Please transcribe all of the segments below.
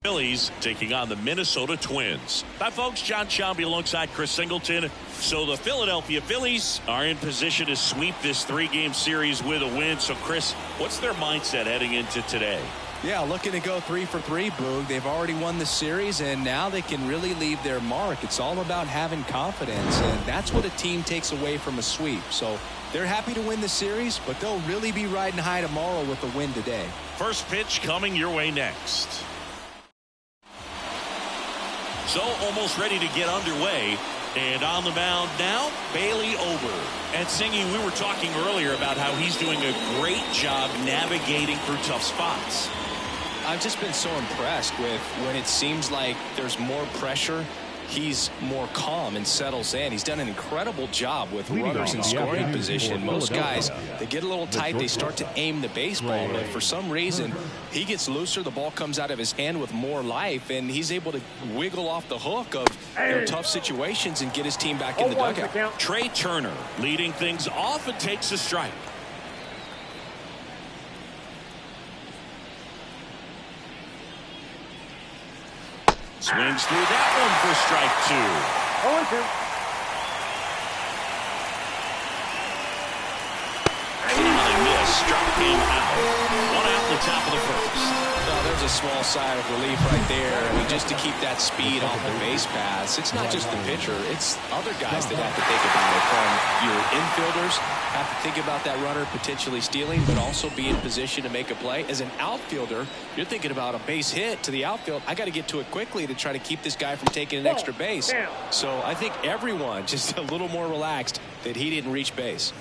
Phillies taking on the Minnesota Twins. Hi, folks. John Sciambi alongside Chris Singleton. So the Philadelphia Phillies are in position to sweep this three-game series with a win. So, Chris, what's their mindset heading into today? Yeah, looking to go 3 for 3, Boog. They've already won the series, and now they can really leave their mark. It's all about having confidence, and that's what a team takes away from a sweep. So they're happy to win the series, but they'll really be riding high tomorrow with a win today. First pitch coming your way next. So almost ready to get underway. And on the mound now, Bailey Ober. And Singy, we were talking earlier about how he's doing a great job navigating through tough spots. I've just been so impressed with when it seems like there's more pressure, he's more calm and settles in. He's done an incredible job with runners in scoring position. Most guys, they get a little tight, they start to aim the baseball, but for some reason, he gets looser, the ball comes out of his hand with more life, and he's able to wiggle off the hook of tough situations and get his team back in the dugout. Trey Turner leading things off and takes a strike. Swings through that one for strike 2. 0-2. Miss, struck him out. 1 out in the top of the first. There's a small sigh of relief right there. I mean, just to keep that speed off the base paths. It's not just the pitcher. It's other guys that have to think about it. From your infielders have to think about that runner potentially stealing, but also be in position to make a play. As an outfielder, you're thinking about a base hit to the outfield. I got to get to it quickly to try to keep this guy from taking an extra base. So I think everyone just a little more relaxed that he didn't reach base.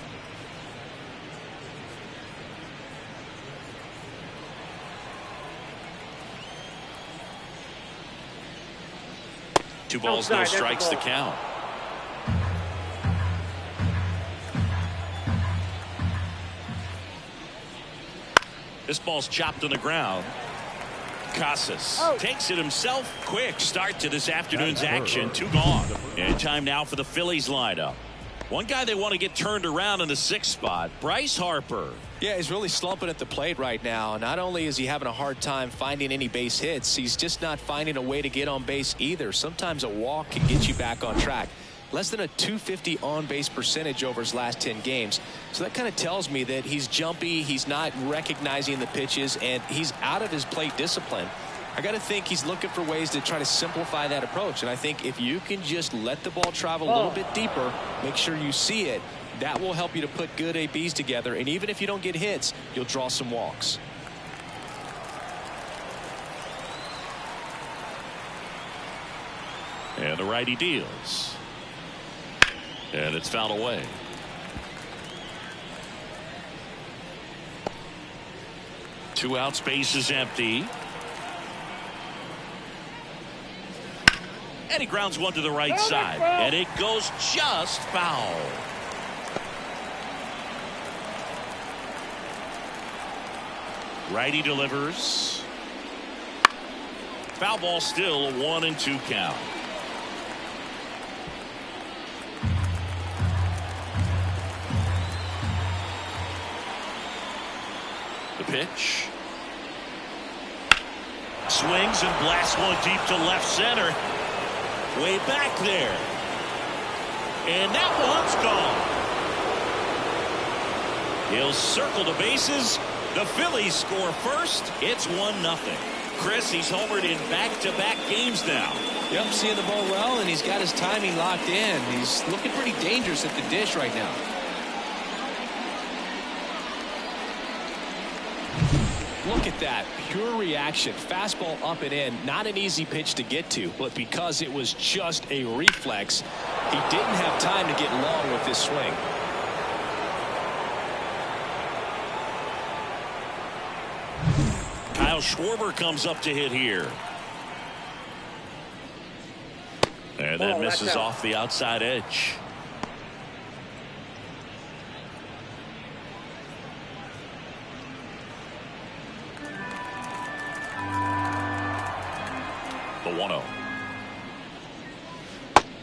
Two balls, no strikes, the count. This ball's chopped on the ground. Casas takes it himself. Quick start to this afternoon's action. 2 gone. And time now for the Phillies lineup. One guy they want to get turned around in the 6th spot, Bryce Harper. Yeah, he's really slumping at the plate right now. Not only is he having a hard time finding any base hits, he's just not finding a way to get on base either. Sometimes a walk can get you back on track. Less than a .250 on-base percentage over his last 10 games. So that kind of tells me that he's jumpy, he's not recognizing the pitches, and he's out of his plate discipline. I got to think he's looking for ways to try to simplify that approach. And I think if you can just let the ball travel a little bit deeper, make sure you see it, that will help you to put good ABs together. And even if you don't get hits, you'll draw some walks. And the righty deals. And it's fouled away. Two out, space is empty. And he grounds one to the right side. And it goes just foul. Righty delivers. Foul ball, still a 1-2 count. The pitch. Swings and blasts one deep to left center. Way back there. And that one's gone. He'll circle the bases. The Phillies score first. It's 1-0. Chris, he's homered in back-to-back games now. Yep, seeing the ball well, and he's got his timing locked in. He's looking pretty dangerous at the dish right now. Look at that pure reaction. Fastball up and in. Not an easy pitch to get to, but because it was just a reflex, he didn't have time to get long with this swing. Kyle Schwarber comes up to hit here. And that misses off the outside edge. The 1-0.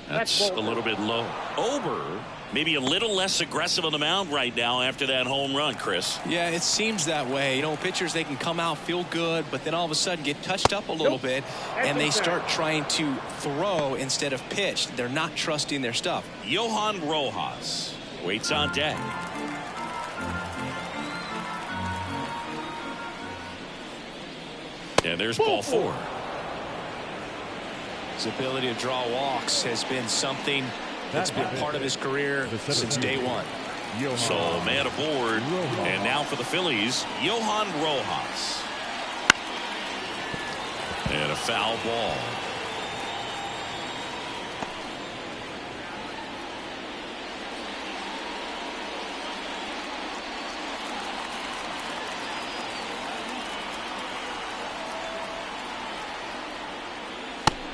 That's a little bit low. Ober Maybe a little less aggressive on the mound right now after that home run, Chris. Yeah, it seems that way. You know, pitchers, they can come out, feel good, but then all of a sudden get touched up a little bit, and they start trying to throw instead of pitch. They're not trusting their stuff. Johan Rojas waits on deck. And there's ball 4. His ability to draw walks has been something that's been part of his career since day one. So man aboard, and now for the Phillies, Johan Rojas. And a foul ball.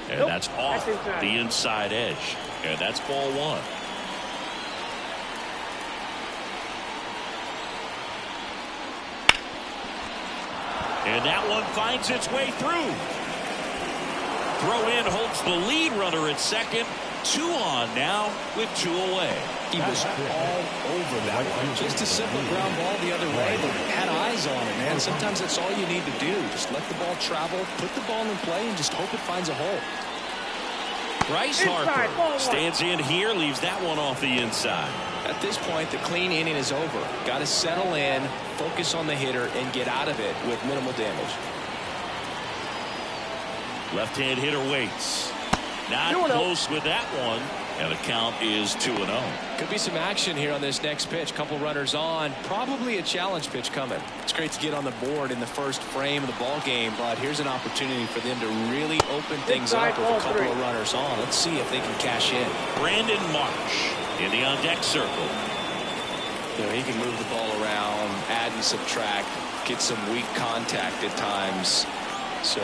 And that's off the inside edge. And that's ball 1. And that one finds its way through. Throw in holds the lead runner at second. 2 on now with 2 away. He was all over that one. Just a simple ground ball the other way, but had eyes on it, man. Sometimes that's all you need to do. Just let the ball travel, put the ball in play, and just hope it finds a hole. Bryce Harper stands in here, leaves that one off the inside. At this point, the clean inning is over. Got to settle in, focus on the hitter, and get out of it with minimal damage. Left-hand hitter waits. Not close with that one. And the count is 2-0. Could be some action here on this next pitch. Couple runners on. Probably a challenge pitch coming. It's great to get on the board in the first frame of the ball game, but here's an opportunity for them to really open things up with a couple of runners on. Let's see if they can cash in. Brandon Marsh in the on-deck circle. You know, he can move the ball around, add and subtract, get some weak contact at times. So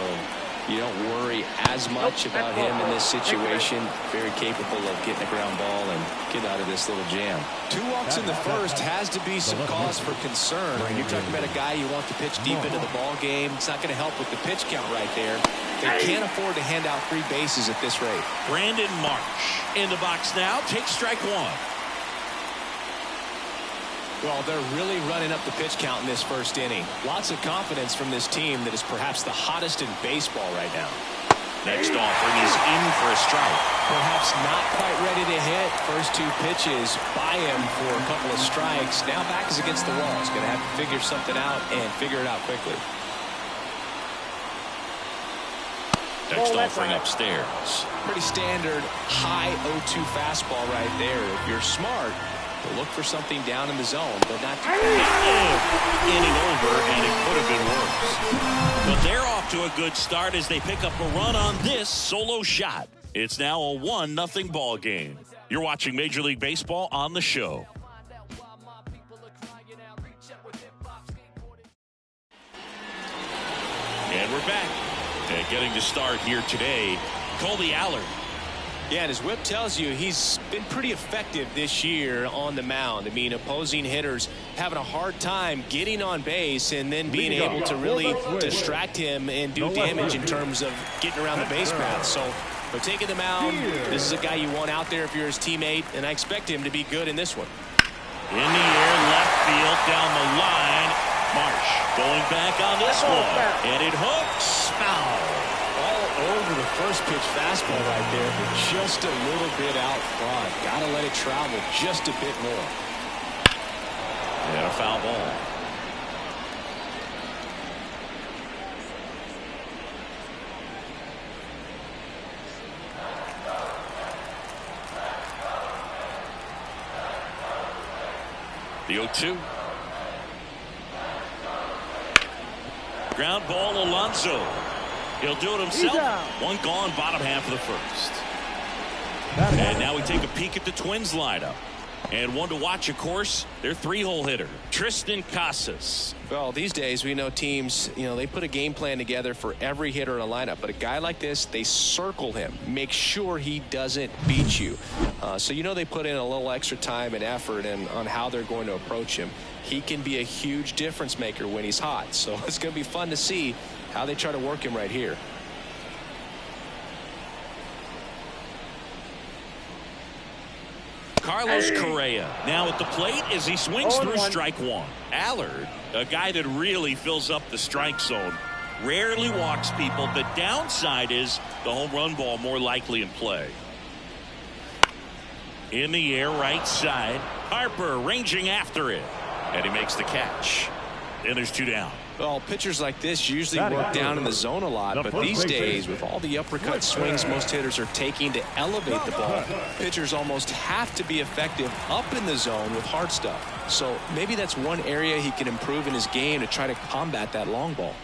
you don't worry as much about him in this situation. Very capable of getting a ground ball and get out of this little jam. 2 walks in the first has to be some cause for concern. When you're talking about a guy you want to pitch deep into the ball game, it's not going to help with the pitch count right there. They can't afford to hand out 3 bases at this rate. Brandon Marsh in the box now. Takes strike 1. Well, they're really running up the pitch count in this first inning. Lots of confidence from this team that is perhaps the hottest in baseball right now. Next offering is in for a strike. Perhaps not quite ready to hit. First 2 pitches by him for a couple of strikes. Now back is against the wall. He's going to have to figure something out and figure it out quickly. Next offering upstairs. Pretty standard high 0-2 fastball right there. If you're smart, look for something down in the zone, but not too inning over, and it could have been worse. But they're off to a good start as they pick up a run on this solo shot. It's now a 1-0 ball game. You're watching Major League Baseball on the show. And we're back. And getting to start here today, Colby Allard. Yeah, and his whip tells you he's been pretty effective this year on the mound. I mean, opposing hitters having a hard time getting on base and then being able to really distract him and do damage in terms of getting around the base path. So they're taking the mound. This is a guy you want out there if you're his teammate, and I expect him to be good in this one. In the air, left field, down the line. Marsh going back on this one, and it hooks. Foul. Over the first pitch fastball right there, but just a little bit out front. Got to let it travel just a bit more. And a foul ball. The 0-2. Ground ball, Alonso. He'll do it himself. One gone, bottom half of the first. And now we take a peek at the Twins lineup. And one to watch, of course, their 3-hole hitter, Tristan Casas. Well, these days we know teams, you know, they put a game plan together for every hitter in a lineup. But a guy like this, they circle him, make sure he doesn't beat you. So you know they put in a little extra time and effort on how they're going to approach him. He can be a huge difference maker when he's hot. So it's going to be fun to see how they try to work him right here. Carlos Correa now at the plate as he swings through strike one. Allard, a guy that really fills up the strike zone, rarely walks people. The downside is the home run ball more likely in play. In the air, right side. Harper ranging after it, and he makes the catch. And there's 2 down. Well, pitchers like this usually work down in the zone a lot, but these days, with all the uppercut swings most hitters are taking to elevate the ball, pitchers almost have to be effective up in the zone with hard stuff. So maybe that's one area he can improve in his game to try to combat that long ball.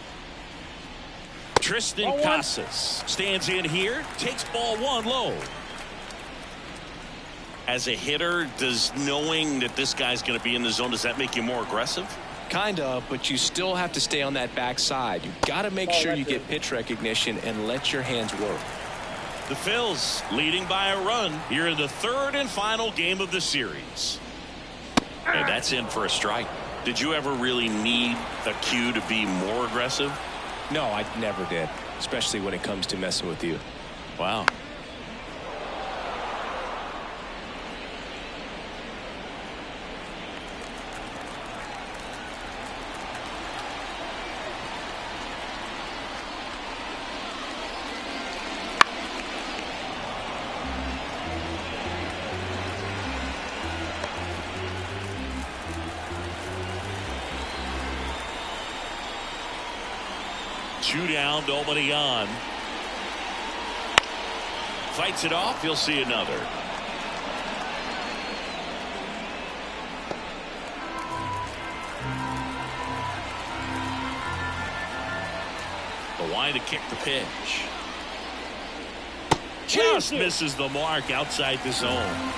Tristan Casas stands in here, takes ball 1 low. As a hitter, does knowing that this guy's going to be in the zone, does that make you more aggressive? Kind of, but you still have to stay on that backside. You've got to make sure you get pitch recognition and let your hands work. The Phils leading by a run here in the 3rd and final game of the series. And that's in for a strike. Did you ever really need a cue to be more aggressive? No, I never did, especially when it comes to messing with you. Wow. Two down, nobody on. Fights it off. You'll see another. The line to kick the pitch. Just misses the mark outside the zone.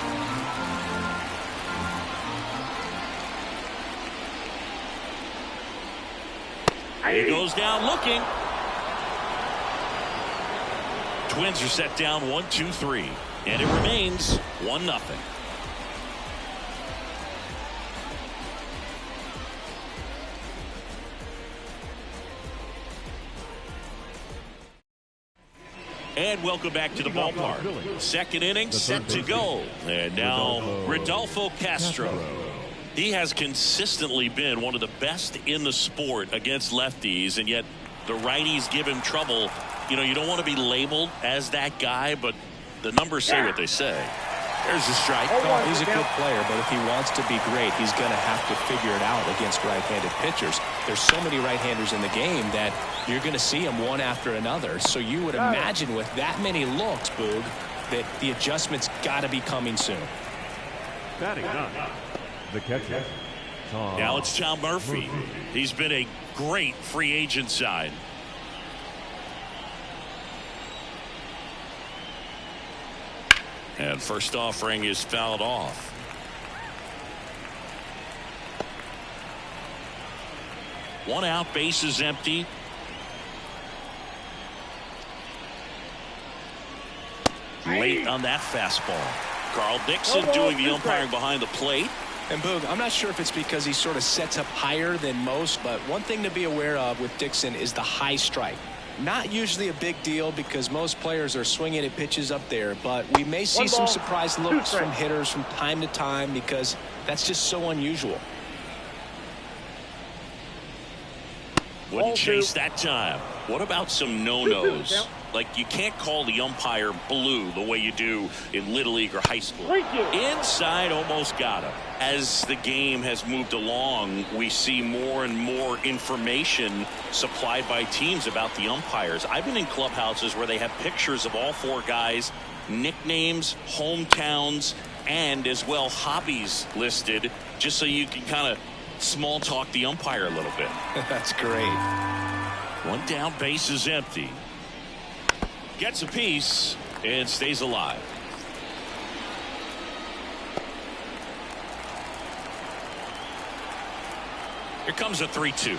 He goes down looking. Twins are set down 1-2-3, and it remains 1-0. And welcome back to the ballpark. Second inning set to go, and now Rodolfo Castro. He has consistently been one of the best in the sport against lefties, and yet the righties give him trouble. You know, you don't want to be labeled as that guy, but the numbers say what they say. There's a strike. Oh, he's a good player, but if he wants to be great, he's going to have to figure it out against right-handed pitchers. There's so many right-handers in the game that you're going to see them one after another. So you would imagine with that many looks, Boog, that the adjustment's got to be coming soon. Batting nine, the catcher. Now it's Tom Murphy. He's been a great free agent sign. And first offering is fouled off. One out, base is empty. Late on that fastball. Carl Dixon doing the umpiring behind the plate. And Boog, I'm not sure if it's because he sort of sets up higher than most, but one thing to be aware of with Dixon is the high strike. Not usually a big deal because most players are swinging at pitches up there, but we may see some surprise looks from hitters from time to time because that's just so unusual. Wouldn't chase that time. What about some no-nos? Like, you can't call the umpire blue the way you do in Little League or high school. Inside, almost got him. As the game has moved along, we see more and more information supplied by teams about the umpires. I've been in clubhouses where they have pictures of all four guys, nicknames, hometowns, and as well hobbies listed, just so you can kind of small talk the umpire a little bit. That's great. One down, base is empty. Gets a piece and stays alive. Here comes a 3-2.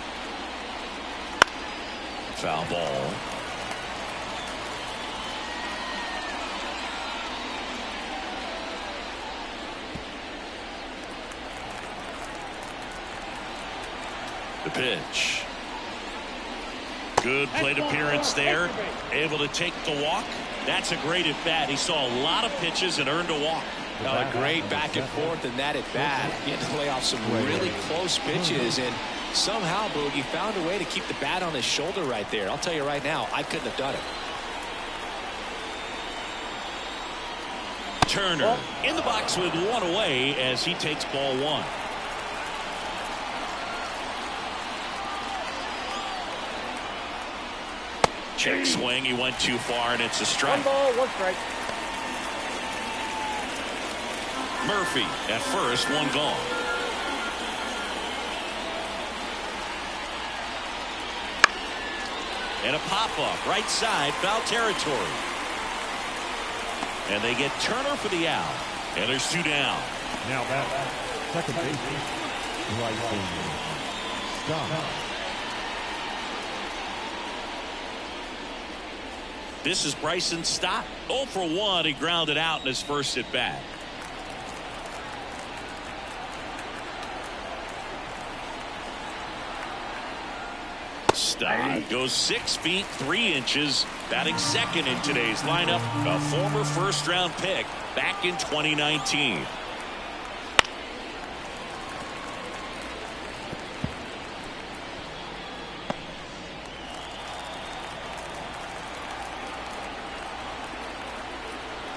Foul ball. The pitch. Good plate appearance there. Able to take the walk. That's a great at bat. He saw a lot of pitches and earned a walk. Oh, great back and forth in that at bat. He had to lay off some really close pitches, and somehow Boogie found a way to keep the bat on his shoulder right there. I'll tell you right now, I couldn't have done it. Turner in the box with one away as he takes ball one. Check swing. He went too far, and it's a strike. 1 ball, 1 strike. Murphy at first, 1 gone. And a pop-up right side, foul territory. And they get Turner for the out. And there's 2 down. Now back, second base, right fielder, Scott. This is Bryson Stott. 0 for 1. He grounded out in his first at bat. Stott goes 6 feet 3 inches, batting second in today's lineup. A former first-round pick back in 2019.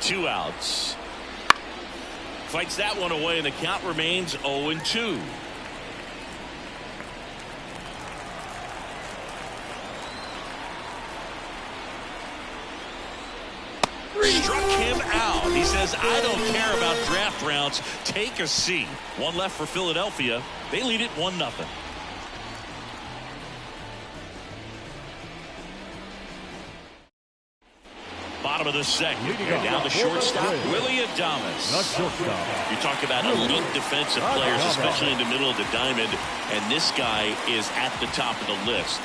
Two outs. Fights that one away, and the count remains 0-2. Struck him out. He says, I don't care about draft rounds. Take a seat. 1 left for Philadelphia. They lead it 1-0. Bottom of the second. And down the shortstop, Willie Adames. You talk about elite defensive players, especially in the middle of the diamond, and this guy is at the top of the list.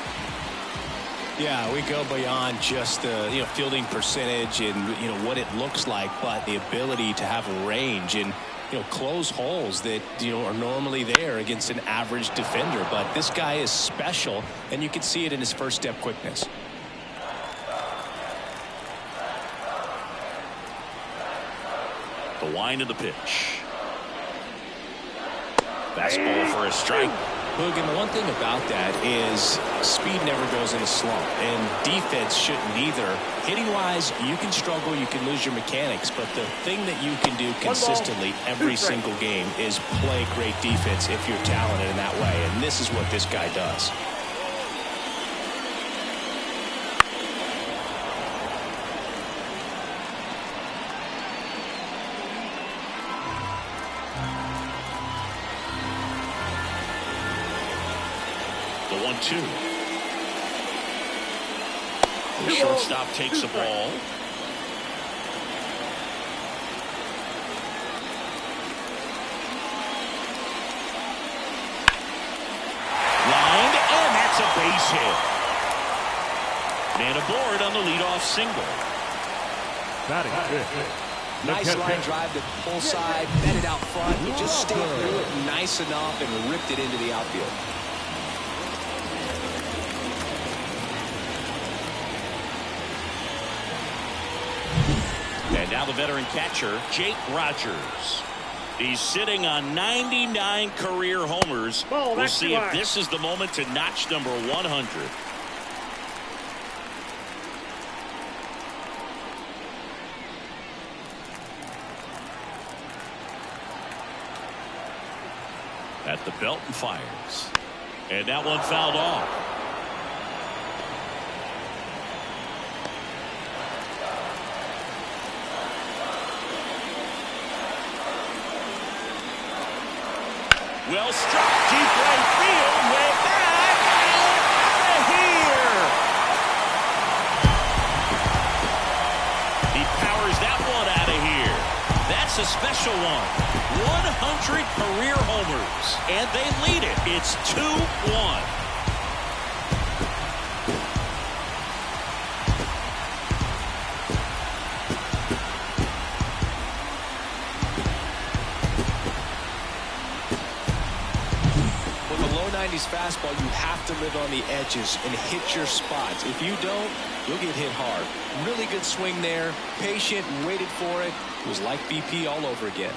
Yeah, we go beyond just the fielding percentage and what it looks like, but the ability to have range and close holes that are normally there against an average defender. But this guy is special, and you can see it in his first step quickness. The wind of the pitch. Fastball for a strike. Look, and the one thing about that is speed never goes in a slump, and defense shouldn't either. Hitting-wise, you can struggle, you can lose your mechanics, but the thing that you can do consistently every single game is play great defense if you're talented in that way, and this is what this guy does. The 1-2. The shortstop takes the ball. Lined, and that's a base hit. And aboard on the leadoff single. Batting fifth. Nice line drive to the pull side, met it out front. He just stayed through it nice enough and ripped it into the outfield. And now the veteran catcher, Jake Rogers. He's sitting on 99 career homers. We'll see if this is the moment to notch number 100. At the belt and fires. And that one fouled off. Well struck, deep right field, way back, and out of here. He powers that one out of here. That's a special one. 100 career homers, and they lead it. It's 2-1. fastball, you have to live on the edges and hit your spots. If you don't, you'll get hit hard. Really good swing there. Patient, waited for it. It was like BP all over again.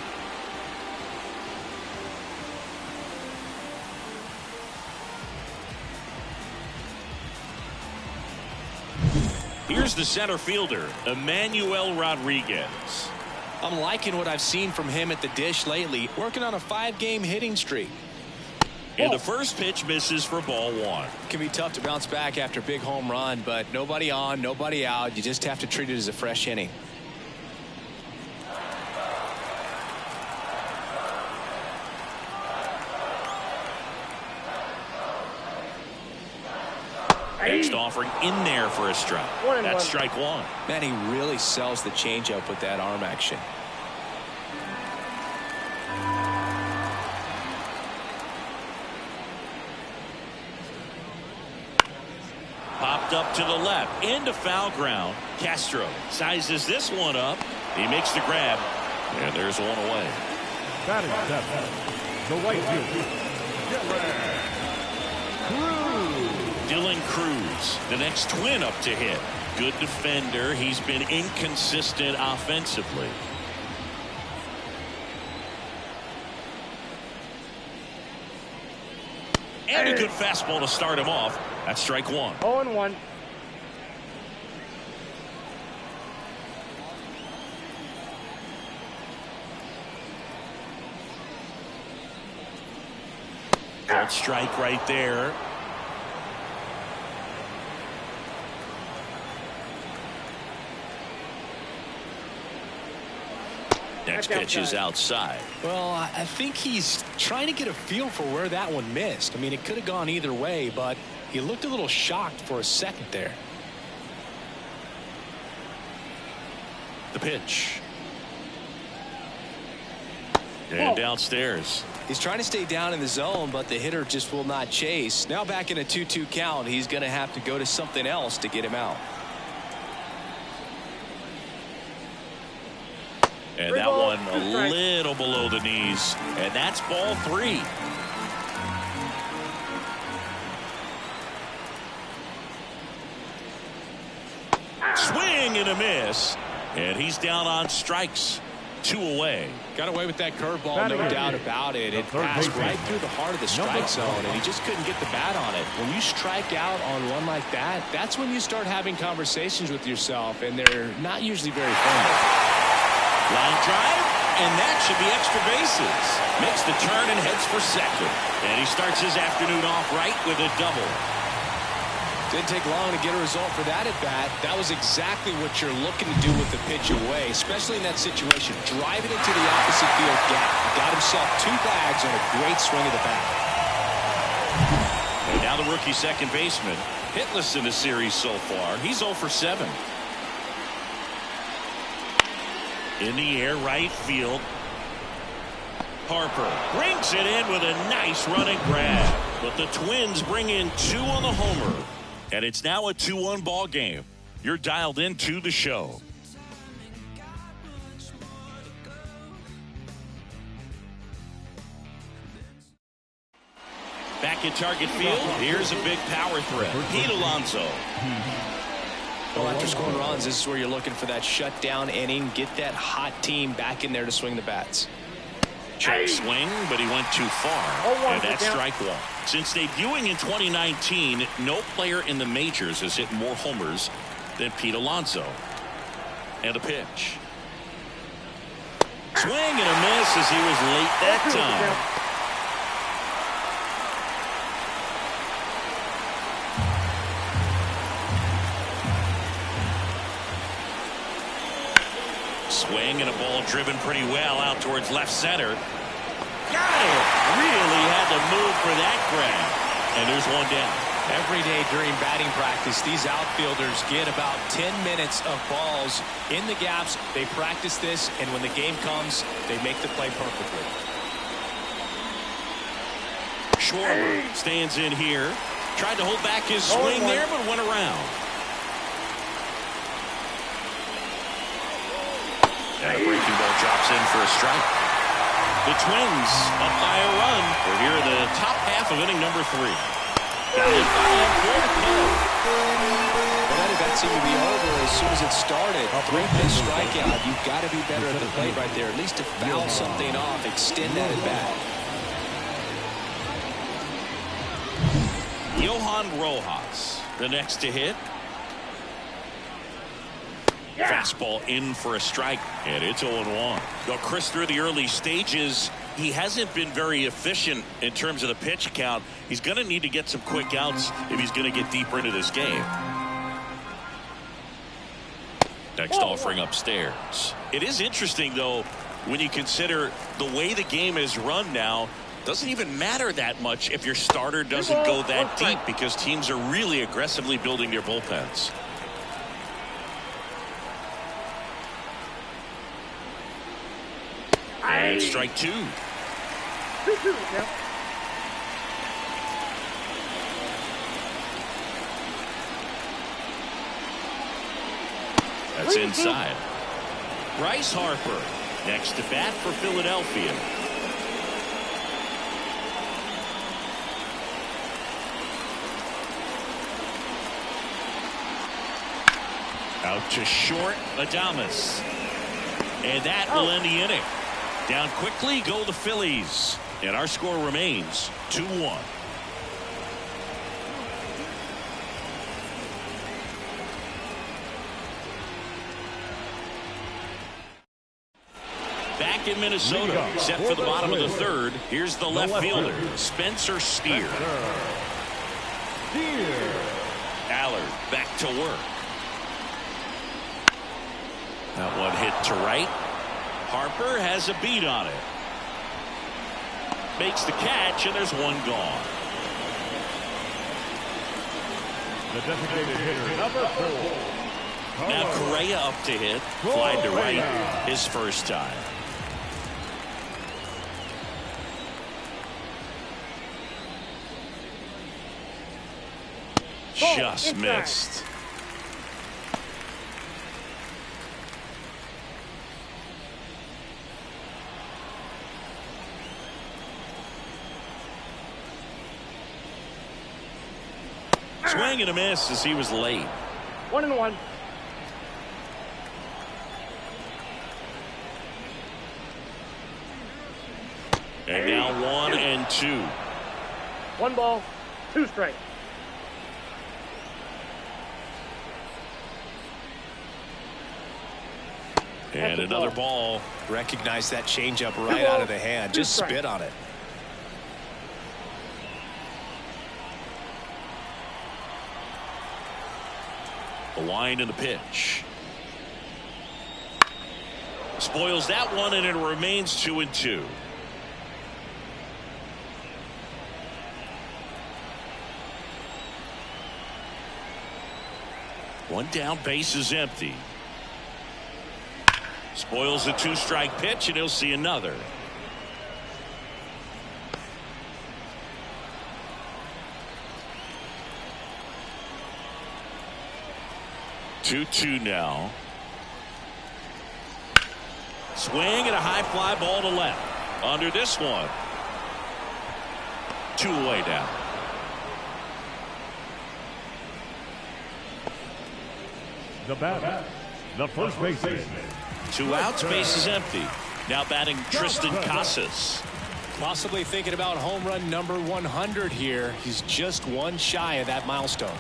Here's the center fielder, Emmanuel Rodriguez. I'm liking what I've seen from him at the dish lately. Working on a 5-game hitting streak. And the first pitch misses for ball 1. It can be tough to bounce back after a big home run, but nobody on, nobody out. You just have to treat it as a fresh inning. Next offering in there for a strike. That's strike 1. Man, he really sells the changeup with that arm action. Popped up to the left into foul ground. Castro sizes this one up. He makes the grab. And there's one away. Batting seventh, the right fielder, Dylan Cruz, the next Twin up to hit. Good defender. He's been inconsistent offensively. And a good fastball to start him off. That's strike 1. 0-1. Called strike right there. Next pitch is outside. Well, I think he's trying to get a feel for where that one missed. I mean, it could have gone either way, but he looked a little shocked for a second there. The pitch. And downstairs. He's trying to stay down in the zone, but the hitter just will not chase. Now back in a 2-2 count, he's going to have to go to something else to get him out. And that one a little below the knees. And that's ball 3. Swing and a miss. And he's down on strikes. 2 away. Got away with that curveball, no doubt about it. It passed right through the heart of the strike zone, and he just couldn't get the bat on it. When you strike out on one like that, that's when you start having conversations with yourself, and they're not usually very friendly. Line drive, and that should be extra bases. Makes the turn and heads for second. And he starts his afternoon off right with a double. Didn't take long to get a result for that at bat. That was exactly what you're looking to do with the pitch away, especially in that situation. Drive it into the opposite field gap. Got himself 2 bags on a great swing of the bat. And now the rookie second baseman, hitless in the series so far. He's 0 for 7. In the air, right field. Harper brings it in with a nice running grab. But the Twins bring in 2 on the homer. And it's now a 2-1 ball game. You're dialed into the show. Back at Target Field, here's a big power threat. Pete Alonso. Well, after scoring runs, this is where you're looking for that shutdown inning. Get that hot team back in there to swing the bats. Check swing, but he went too far. And that's strike 1. Since debuting in 2019, no player in the majors has hit more homers than Pete Alonso. And a pitch. Swing and a miss as he was late that time. Swing and a ball driven pretty well out towards left center. Got it. Really had to move for that grab. And there's one down. Every day during batting practice, these outfielders get about 10 minutes of balls in the gaps. They practice this, and when the game comes, they make the play perfectly. Schwarber stands in here. Tried to hold back his swing there, but went around. And a breaking ball drops in for a strike. The Twins up by a run. We're here in the top half of inning number 3. Got it by for the call. Well, that event seemed to be over as soon as it started. 3-pitch strikeout. You've got to be better at the plate right there, at least to foul something off, extend that at bat. Johan Rojas, the next to hit. Fastball in for a strike, and it's 0-1. Well, Chris, through the early stages, he hasn't been very efficient in terms of the pitch count. He's going to need to get some quick outs if he's going to get deeper into this game. Next offering upstairs. It is interesting, though, when you consider the way the game is run now. Doesn't even matter that much if your starter doesn't go that deep, because teams are really aggressively building their bullpens. And strike 2. 2-2, yeah. That's inside. Bryce Harper next to bat for Philadelphia. Out to short, Adames. And that will end the inning. Down quickly go the Phillies. And our score remains 2-1. Back in Minnesota, set for the bottom of the third. Here's the left fielder, Spencer Steer. Allard back to work. That one hit to right. Harper has a beat on it. Makes the catch, and there's one gone. The designated hitter, number 4. Now Correa up to hit. Fly to right, his first time. Just missed. Swing and a miss as he was late. 1-1. And now 1-2. 1 ball, 2 strikes. And another ball. Recognize that changeup right out of the hand. Just spit on it. The wind and the pitch. Spoils that one, and it remains 2-2. One down, base is empty. Spoils the 2-strike pitch, and he'll see another. Two now. Swing and a high fly ball to left. Under this one. 2 away now. The batter, the first baseman. 2 outs, base is empty. Now batting Tristan Casas. Possibly thinking about home run number 100 here. He's just one shy of that milestone.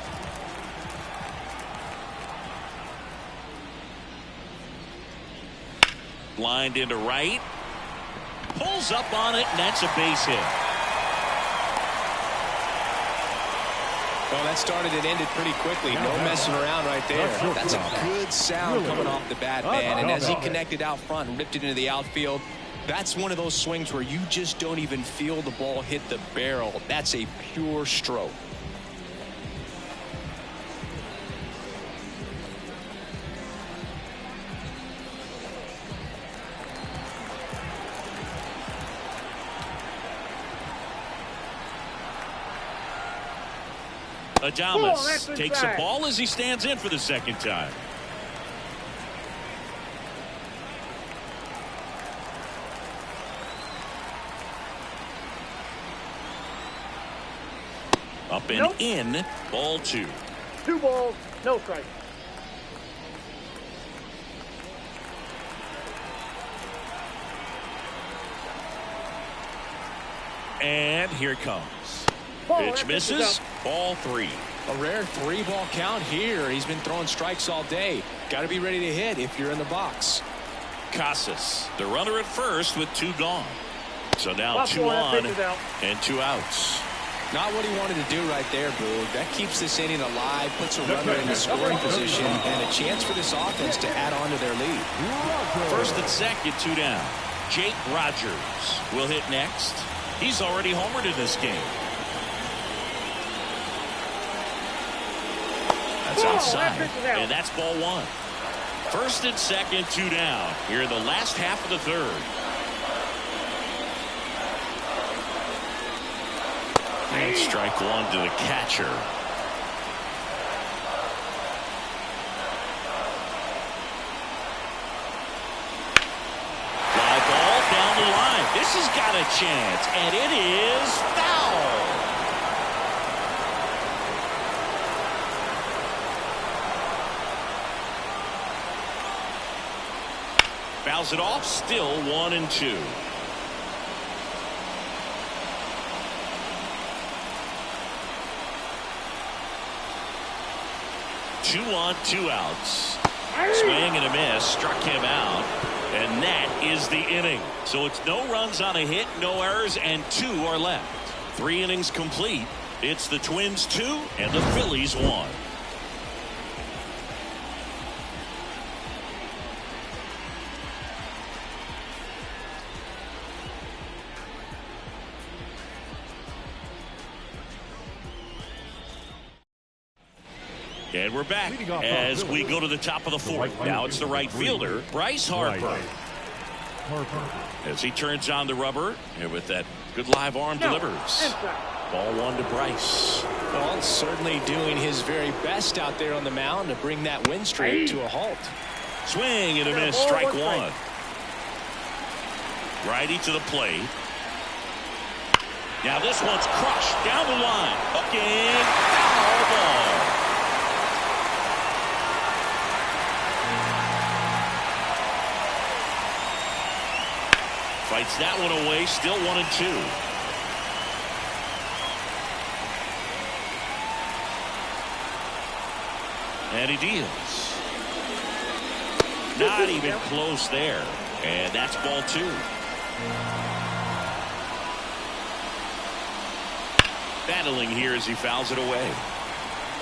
Lined into right. Pulls up on it, and that's a base hit. Well, that started and ended pretty quickly. No messing around right there. That's a good sound coming off the bat, man. And as he connected out front and ripped it into the outfield, that's one of those swings where you just don't even feel the ball hit the barrel. That's a pure stroke. Adames takes a ball as he stands in for the second time. up and in. Ball 2. 2 balls, no strike. And here it comes. Ball, Pitch misses. Ball 3. A rare 3-ball count here. He's been throwing strikes all day. Got to be ready to hit if you're in the box. Casas, the runner at first with 2 gone. So now 2 on and 2 outs. Not what he wanted to do right there, Boog. That keeps this inning alive, puts a runner in the scoring position, and a chance for this offense to add on to their lead. First and second, 2 down. Jake Rogers will hit next. He's already homered in this game. That's outside, and that's ball 1. First and second, 2 down here in the last half of the 3rd. And strike 1 to the catcher. Fly ball down the line. This has got a chance, and it is foul. Fouls it off, still 1-2. Two on, 2 outs. Swing and a miss, struck him out, and that is the inning. So it's no runs on a hit, no errors, and 2 are left. 3 innings complete. It's the Twins 2 and the Phillies 1. And we're back as we go to the top of the 4th. Now it's the right fielder, Bryce Harper. As he turns on the rubber, and with that good live arm delivers. Ball 1 to Bryce. Well, certainly doing his very best out there on the mound to bring that win streak to a halt. Swing and a miss, strike 1. Righty to the plate. Now this one's crushed down the line. Hooking, foul ball. Fights that one away, still 1-2. And he deals. Not even close there. And that's ball 2. Battling here as he fouls it away.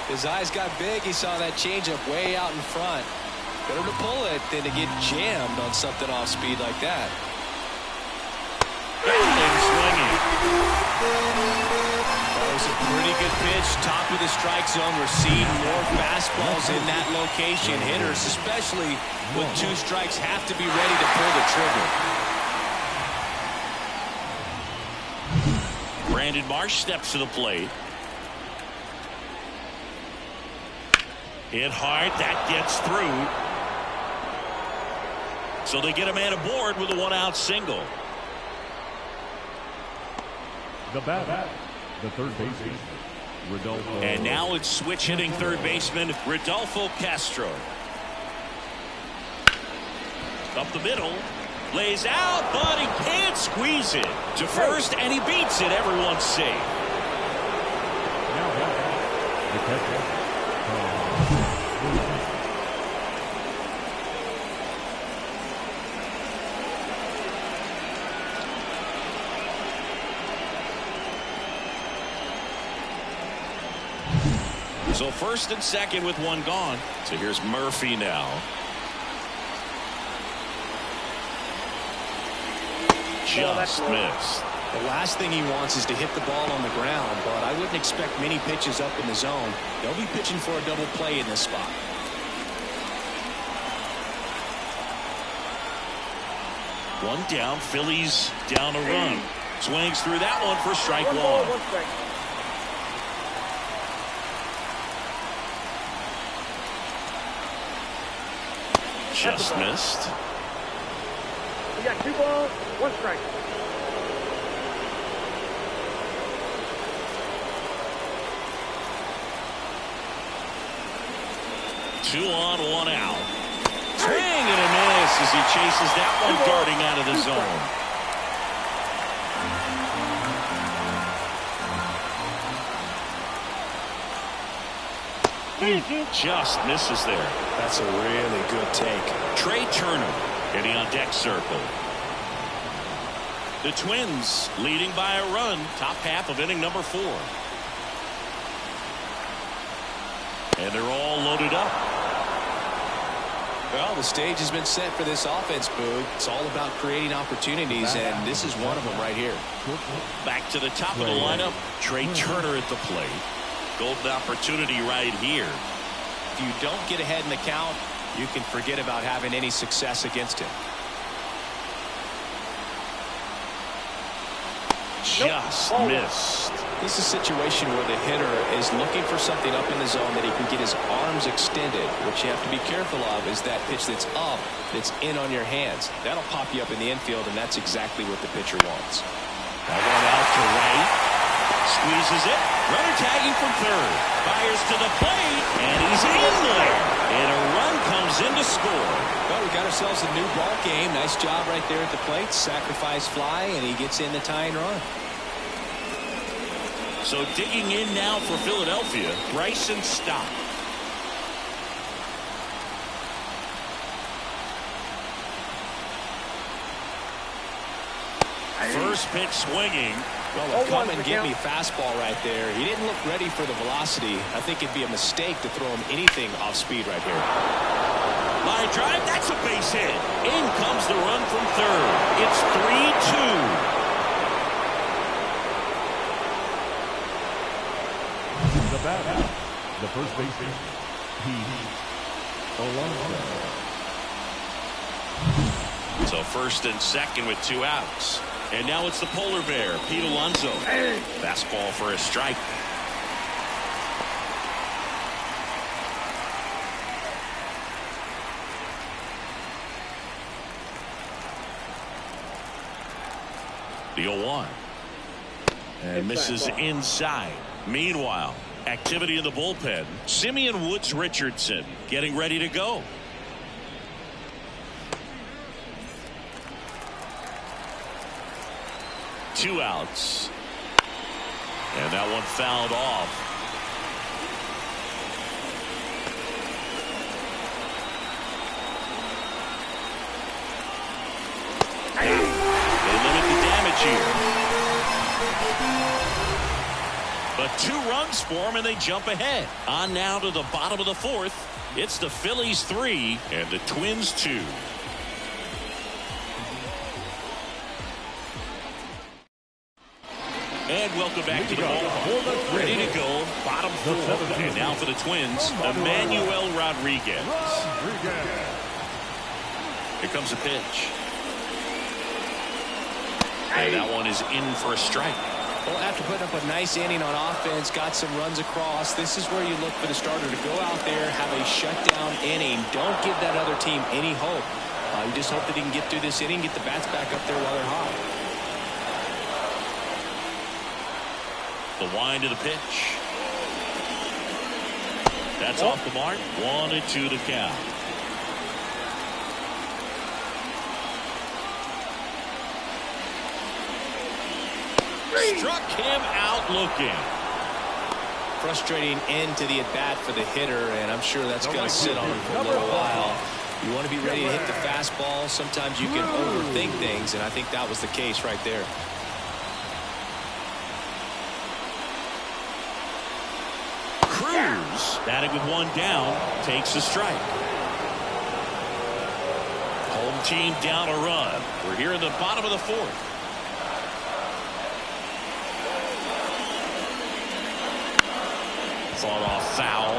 His eyes got big. He saw that changeup way out in front. Better to pull it than to get jammed on something off speed like that. Swinging. That was a pretty good pitch. Top of the strike zone. We're seeing more fastballs in that location. Hitters, especially with 2 strikes, have to be ready to pull the trigger. Brandon Marsh steps to the plate. Hit hard. That gets through. So they get a man aboard with a 1-out single. The batter, the third baseman, Rodolfo. And now it's switch hitting third baseman Rodolfo Castro. Up the middle, lays out, but he can't squeeze it to first, and he beats it. Everyone's safe. Now the catcher. So first and second with 1 gone. So here's Murphy now. Just missed. The last thing he wants is to hit the ball on the ground, but I wouldn't expect many pitches up in the zone. They'll be pitching for a double play in this spot. One down, Phillies down a run. Swings through that one for strike 1. Just missed. We got 2 balls, 1 strike. 2 on, 1 out. Swing and a miss as he chases that one darting out of the zone. Just misses there. That's a really good take. Trey Turner getting on deck circle. The Twins leading by a run, top half of inning number 4. And they're all loaded up. Well, the stage has been set for this offense, Boog. It's all about creating opportunities, and this is one of them right here. Back to the top of the lineup. Trey Turner at the plate. Golden opportunity right here. If you don't get ahead in the count, you can forget about having any success against him. Just missed. This is a situation where the hitter is looking for something up in the zone that he can get his arms extended. What you have to be careful of is that pitch that's up, that's in on your hands. That'll pop you up in the infield, and that's exactly what the pitcher wants. That one out to right. Squeezes it. Runner tagging from third. Fires to the plate, and he's in there. And a run comes in to score. Well, we got ourselves a new ball game. Nice job right there at the plate. Sacrifice fly, and he gets in the tying run. So digging in now for Philadelphia, Bryson Stott. First pitch swinging. Well, come and give me fastball right there. He didn't look ready for the velocity. I think it'd be a mistake to throw him anything off speed right here. Line drive, that's a base hit. In comes the run from third. It's 3-2. The batter, the first baseman, Alonso. So first and second with 2 outs. And now it's the polar bear, Pete Alonso. Fastball for a strike. The 0-1. And misses inside. Meanwhile, activity in the bullpen. Simeon Woods Richardson getting ready to go. Two outs. And that one fouled off. They limit the damage here. But 2 runs for them, and they jump ahead. On now to the bottom of the 4th. It's the Phillies 3 and the Twins 2. And welcome back to the ball. Ready to go. Bottom 4. And now for the Twins, Emmanuel Rodriguez. Here comes a pitch. And that one is in for a strike. Well, after putting up a nice inning on offense, got some runs across, this is where you look for the starter to go out there, have a shutdown inning. Don't give that other team any hope. You just hope that he can get through this inning, get the bats back up there while they're hot. The wind of the pitch. That's off the mark. 1-2 to count. Struck him out looking. Frustrating end to the at-bat for the hitter, and I'm sure that's going to sit on him for a little while. You want to be ready to hit the fastball. Sometimes you can overthink things, and I think that was the case right there. Cruz, batting with 1 down, takes a strike. Home team down a run. We're here in the bottom of the 4th. Fought off foul.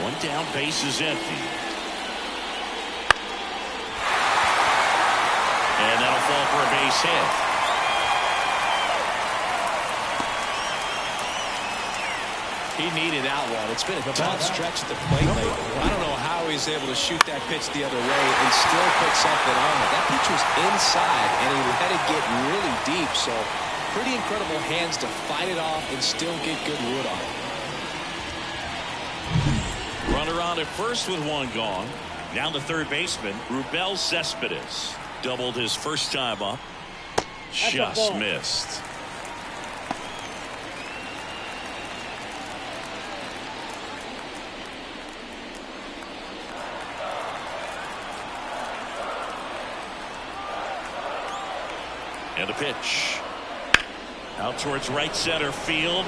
One down, base is empty. And that'll fall for a base hit. He needed that one. It's been a tough stretch at the plate lately. I don't know how he's able to shoot that pitch the other way and still put something on it. That pitch was inside, and he let it get really deep. So pretty incredible hands to fight it off and still get good wood on it. Runner on at first with one gone. Now the third baseman, Rubel Cespedes. Doubled his first time up. Just missed. And a pitch. Out towards right center field.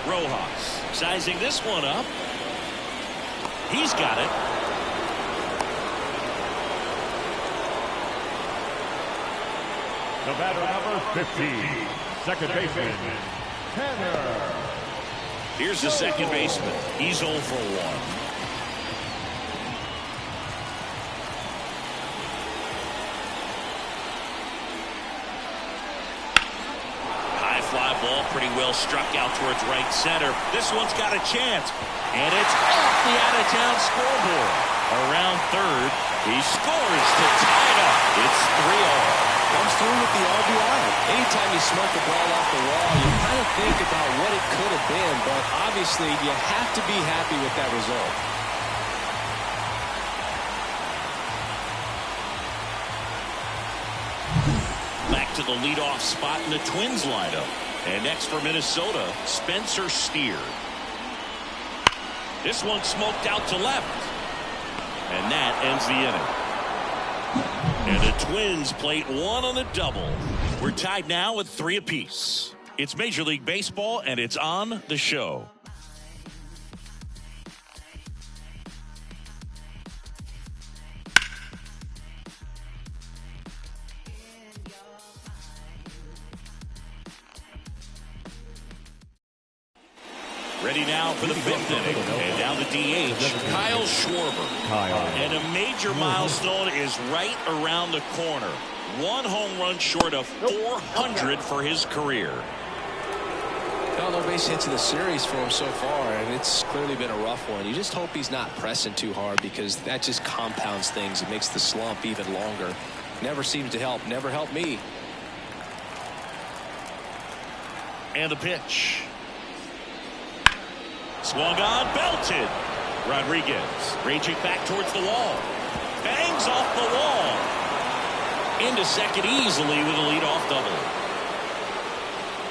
Rojas sizing this one up. He's got it. The batter number 15, second baseman, Tanner. Here's the second baseman. He's 0 for 1. Ball pretty well struck out towards right center. This one's got a chance, and it's off the out-of-town scoreboard. Around third, he scores to tie it up. It's 3-0. Comes through with the RBI. Anytime you smoke the ball off the wall, you kind of think about what it could have been, but obviously you have to be happy with that result. Back to the leadoff spot in the Twins lineup. And next for Minnesota, Spencer Steer. This one smoked out to left. And that ends the inning. And the Twins plate one on the double. We're tied now with 3 apiece. It's Major League Baseball, and it's on the show. Ready now for the 5th inning. And now the DH, Kyle Schwarber. And a major milestone is right around the corner. 1 home run short of 400 for his career. No base hits in the series for him so far, and it's clearly been a rough one. You just hope he's not pressing too hard, because that just compounds things. It makes the slump even longer. Never seems to help. Never helped me. And the pitch. Swung on, belted. Rodriguez raging back towards the wall. Bangs off the wall. Into second easily with a leadoff double.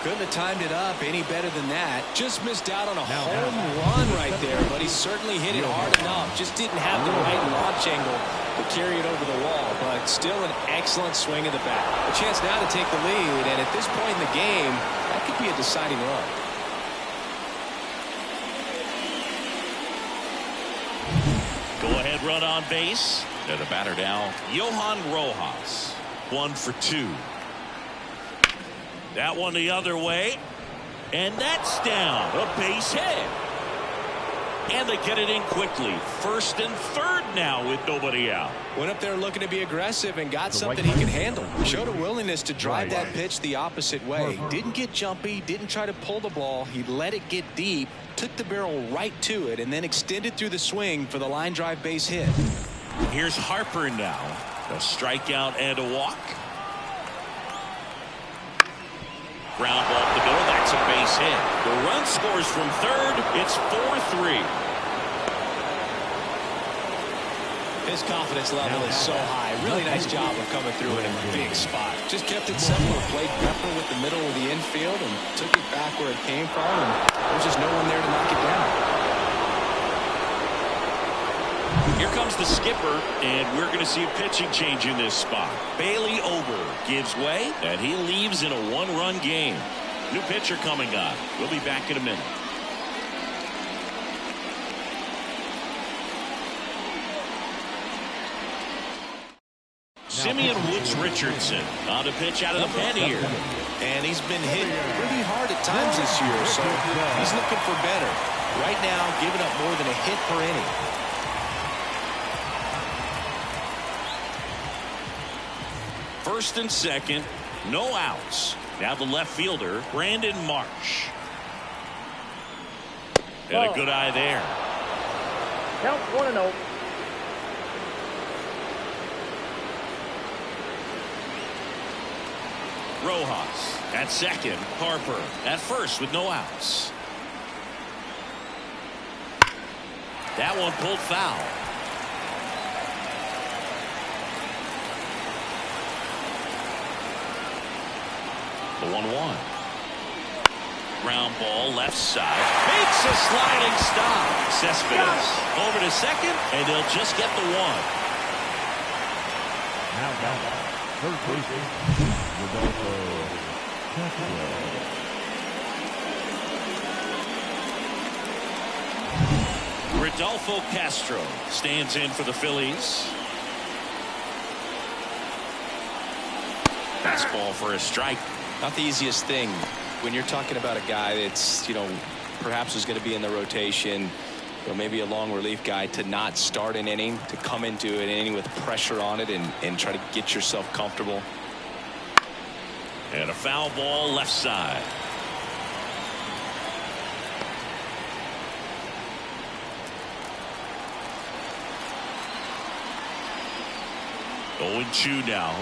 Couldn't have timed it up any better than that. Just missed out on a home run right there, but he certainly hit it hard enough. Just didn't have the right launch angle to carry it over the wall, but still an excellent swing of the bat. A chance now to take the lead, and at this point in the game, that could be a deciding run. Go-ahead run on base. And the batter now, Johan Rojas. 1 for 2. That one the other way. And that's down. A base hit. And they get it in quickly. First and third now with nobody out. Went up there looking to be aggressive and got something he can handle. Showed a willingness to drive that pitch the opposite way. Didn't get jumpy. Didn't try to pull the ball. He let it get deep. Took the barrel right to it and then extended through the swing for the line drive base hit. Here's Harper now. A strikeout and a walk. Ground ball up the middle. That's a base hit. The run scores from third. It's 4-3. His confidence level is so high. Really nice job of coming through in a big spot. Just kept it simple. Played pepper with the middle of the infield and took it back where it came from. And there's just no one there to knock it down. Here comes the skipper, and we're going to see a pitching change in this spot. Bailey Ober gives way, and he leaves in a 1-run game. New pitcher coming on. We'll be back in a minute. Simeon Woods Richardson on the pitch out of the pen here. And he's been hit pretty hard at times this year, so he's looking for better. Right now, giving up more than a hit per inning. First and second, no outs. Now the left fielder, Brandon Marsh. And a good eye there. Count 1-0. Rojas at second. Harper at first with no outs. That one pulled foul. The 1-1. Ground ball left side. Makes a sliding stop. Cespedes over to second, and they'll just get the one. Now down. Third baseman, Rodolfo Castro stands in for the Phillies. Fastball for a strike. Not the easiest thing when you're talking about a guy that's, perhaps is going to be in the rotation, or maybe a long relief guy, to not start an inning, to come into an inning with pressure on it and try to get yourself comfortable. And a foul ball left side. Going 2 now.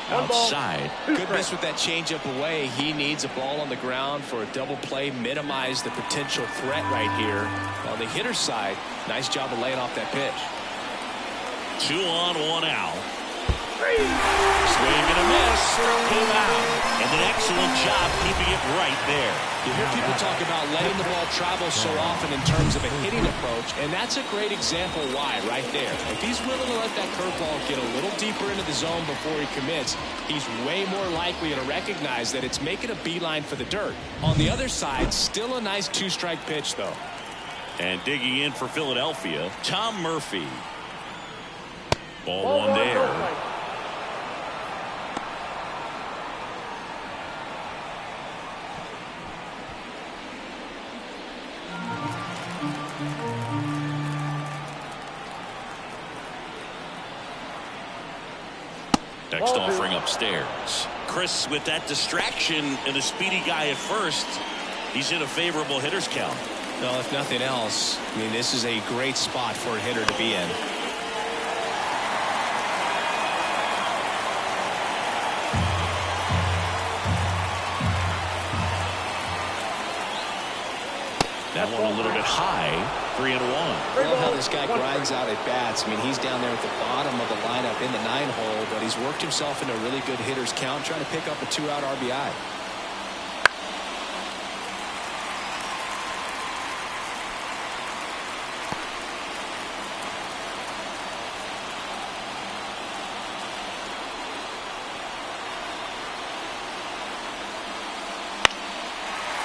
Outside. Good miss with that changeup away. He needs a ball on the ground for a double play. Minimize the potential threat right here. On the hitter's side, nice job of laying off that pitch. 2 on, 1 out. Swing and a miss. Came out. And an excellent job keeping it right there. You hear people talk about letting the ball travel so often in terms of a hitting approach, and that's a great example why right there. If he's willing to let that curveball get a little deeper into the zone before he commits, he's way more likely to recognize that it's making a beeline for the dirt. On the other side, still a nice 2-strike pitch, though. And digging in for Philadelphia, Tom Murphy. Ball 1 there. Next offering upstairs. Chris, with that distraction and a speedy guy at first, he's in a favorable hitter's count. Well, if nothing else, I mean, this is a great spot for a hitter to be in. That one a little bit high. 3-1. I love how this guy grinds out at bats. I mean, he's down there at the bottom of the lineup in the 9-hole, but he's worked himself into a really good hitter's count, trying to pick up a 2-out RBI.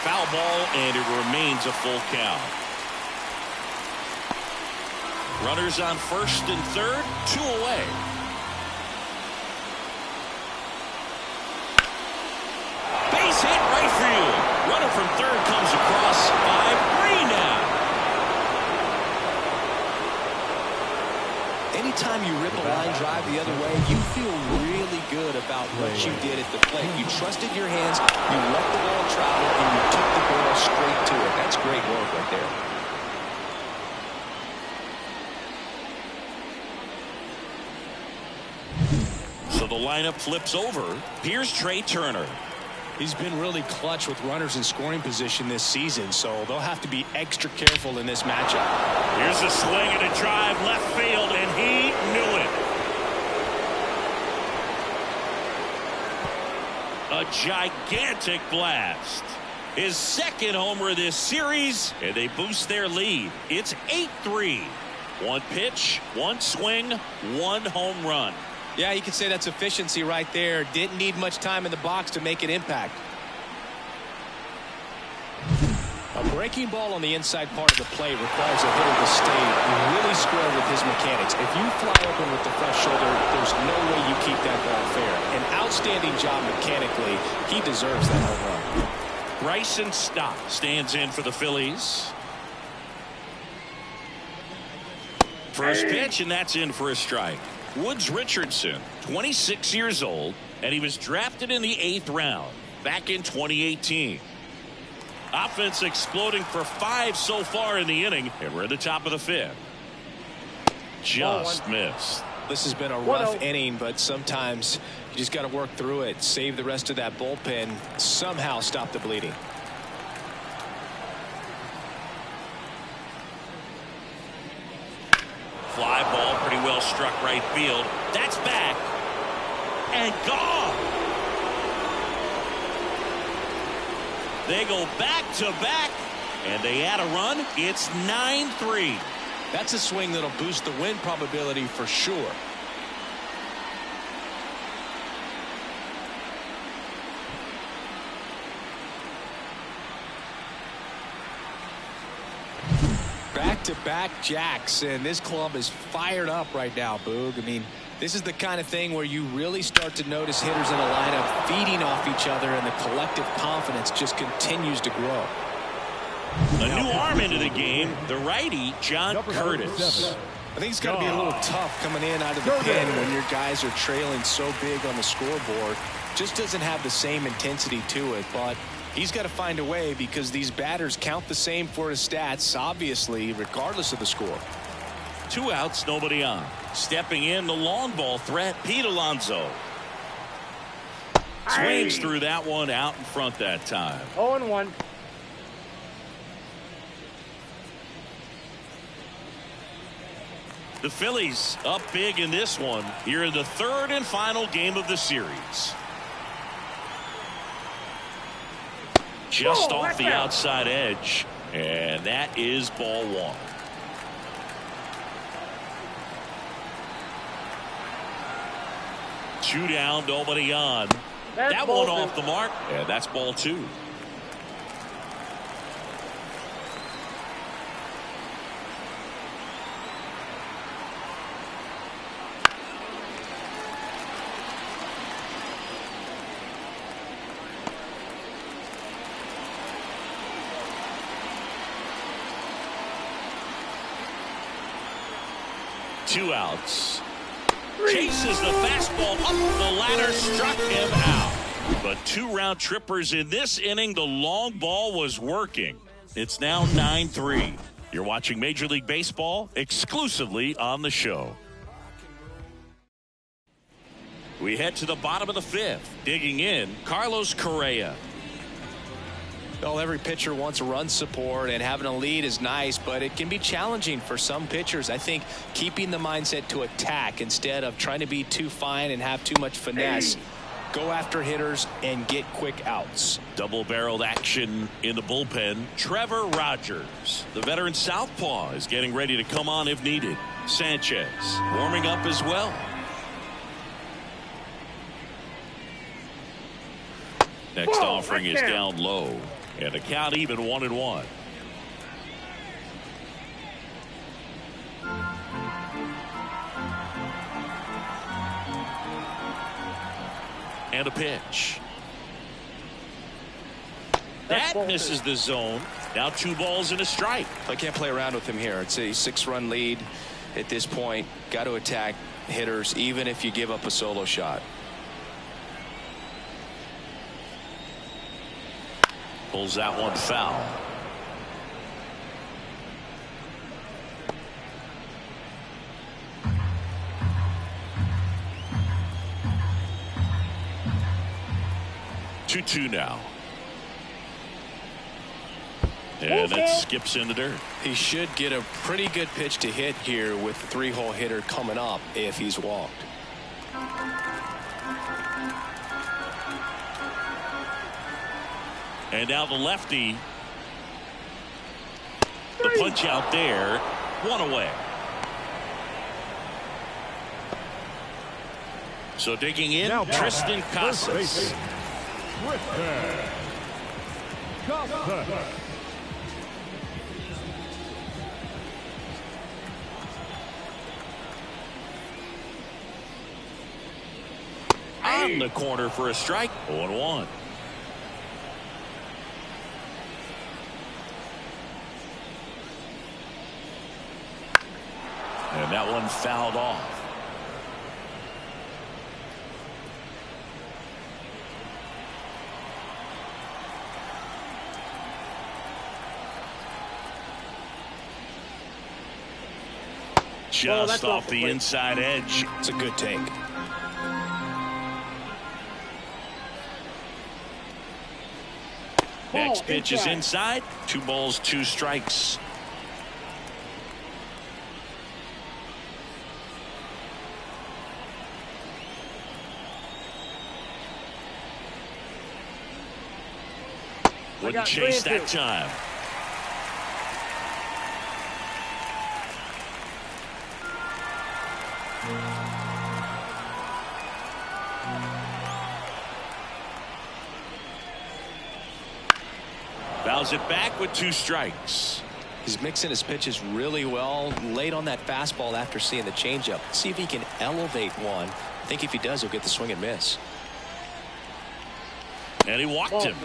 Foul ball, and it remains a full count. Runners on first and third, 2 away. Base hit, right field. Runner from third comes across. 5-3 now. Anytime you rip a line drive the other way, you feel really good about what you did at the plate. You trusted your hands, you let the ball travel, and you took the ball straight to it. That's great work right there. So the lineup flips over. Here's Trey Turner. He's been really clutch with runners in scoring position this season, so they'll have to be extra careful in this matchup. Here's a swing and a drive left field, and he knew it. A gigantic blast. His second homer this series, and they boost their lead. It's 8-3. 1 pitch, 1 swing, 1 home run. Yeah, you could say that's efficiency right there. Didn't need much time in the box to make an impact. A breaking ball on the inside part of the plate requires a hitter to stay really square with his mechanics. If you fly open with the front shoulder, there's no way you keep that ball fair. An outstanding job mechanically. He deserves that home run. Bryson Stott stands in for the Phillies. First pitch, and that's in for a strike. Woods Richardson, 26 years old, and he was drafted in the 8th round back in 2018. Offense exploding for 5 so far in the inning, and we're at the top of the 5th. Just missed. This has been a rough inning, but sometimes you just got to work through it, save the rest of that bullpen, somehow stop the bleeding. Fly ball, pretty well struck right field. That's back and gone. They go back to back, and they add a run. It's 9-3. That's a swing that'll boost the win probability for sure. Back-to-back jacks, and this club is fired up right now, Boog. I mean, this is the kind of thing where you really start to notice hitters in a lineup feeding off each other, and the collective confidence just continues to grow. A new arm into the game, the righty, John Curtis. I think it's got to be a little tough coming in out of the pen when your guys are trailing so big on the scoreboard. Just doesn't have the same intensity to it, but he's got to find a way because these batters count the same for his stats, obviously, regardless of the score. 2 outs, nobody on. Stepping in, the long ball threat, Pete Alonso. Swings through that one out in front that time. 0-1. The Phillies up big in this one here in the 3rd and final game of the series. Just off the outside edge, and that is ball 1. Two down, nobody on. That one off the mark, and that's ball 2. Two outs. Chases the fastball up the ladder, struck him out. But 2 round trippers in this inning. The long ball was working. It's now 9-3. You're watching Major League Baseball exclusively on the show. We head to the bottom of the 5th. Digging in, Carlos Correa. Well, every pitcher wants run support, and having a lead is nice, but it can be challenging for some pitchers. I think keeping the mindset to attack instead of trying to be too fine and have too much finesse. Go after hitters and get quick outs. Double-barreled action in the bullpen. Trevor Rogers, the veteran southpaw, is getting ready to come on if needed. Sanchez warming up as well. Next offering is down low. And the count even 1-1. And a pitch. That misses the zone. Now 2 balls and a strike. I can't play around with him here. It's a 6-run lead at this point. Got to attack hitters even if you give up a solo shot. Pulls that one foul. Two now. And that skips in the dirt. He should get a pretty good pitch to hit here with the 3-hole hitter coming up if he's walked. And now the lefty. The punch out there. 1 away. So digging in, Tristan Casas. On the corner for a strike. 0-1. And that one fouled off. Just off the inside edge. It's a good take. Next pitch is inside. 2 balls, 2 strikes. Wouldn't chase that time. Fouls it back with 2 strikes. He's mixing his pitches really well. Late on that fastball after seeing the changeup. See if he can elevate one. I think if he does, he'll get the swing and miss. And he walked him.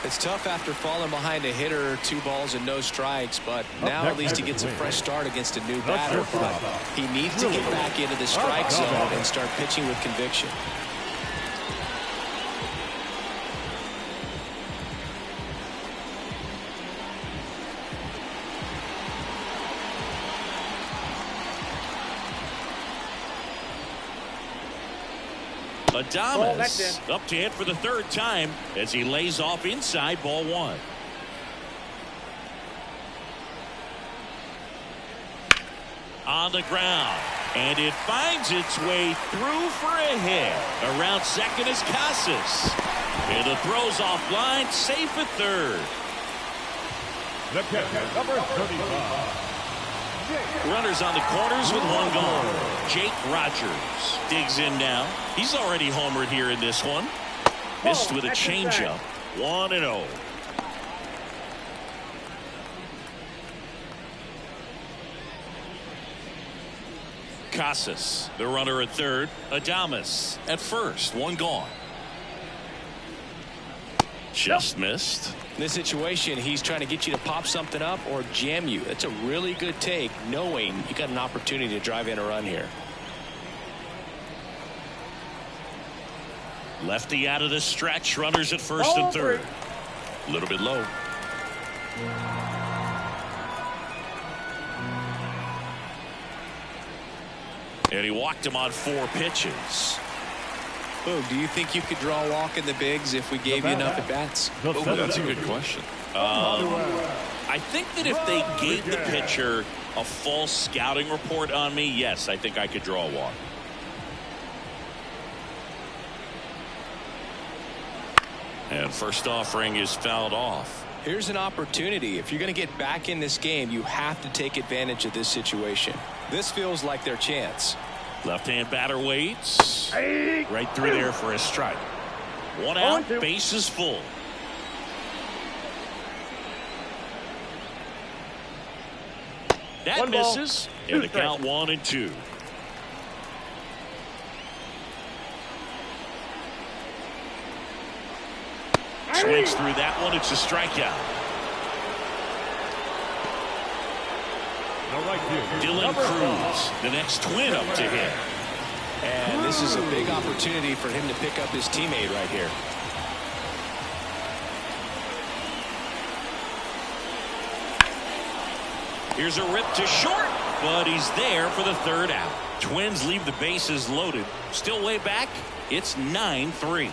It's tough after falling behind a hitter, 2 balls and no strikes, but now at least he gets a fresh start against a new batter. But he needs to get back into the strike zone and start pitching with conviction. Adames up to hit for the 3rd time as he lays off inside, ball 1. On the ground, and it finds its way through for a hit. Around second is Casas. And the throw's offline, safe at 3rd. The catcher, number 35. Runners on the corners with 1 gone. Jake Rogers digs in now. He's already homered here in this one. Missed with a changeup. 1-0. Casas, the runner at 3rd. Adames at 1st. 1 gone. Just missed. In this situation, he's trying to get you to pop something up or jam you. That's a really good take, knowing you got an opportunity to drive in a run here. Lefty out of the stretch. Runners at 1st and 3rd. A little bit low. And he walked him on 4 pitches. Boog, do you think you could draw a walk in the bigs if we gave you enough at bats? Oh, that's a good question. I think that if they gave the pitcher a false scouting report on me, yes, I think I could draw a walk. And first offering is fouled off. Here's an opportunity. If you're going to get back in this game, you have to take advantage of this situation. This feels like their chance. Left-hand batter waits. Right through there for a strike. 1 out, base is full. That misses. And the count 1-2. Swings through that one. It's a strikeout. Dylan Cruz, the next twin up to hit. And this is a big opportunity for him to pick up his teammate right here. Here's a rip to short, but he's there for the 3rd out. Twins leave the bases loaded. Still way back. It's 9-3.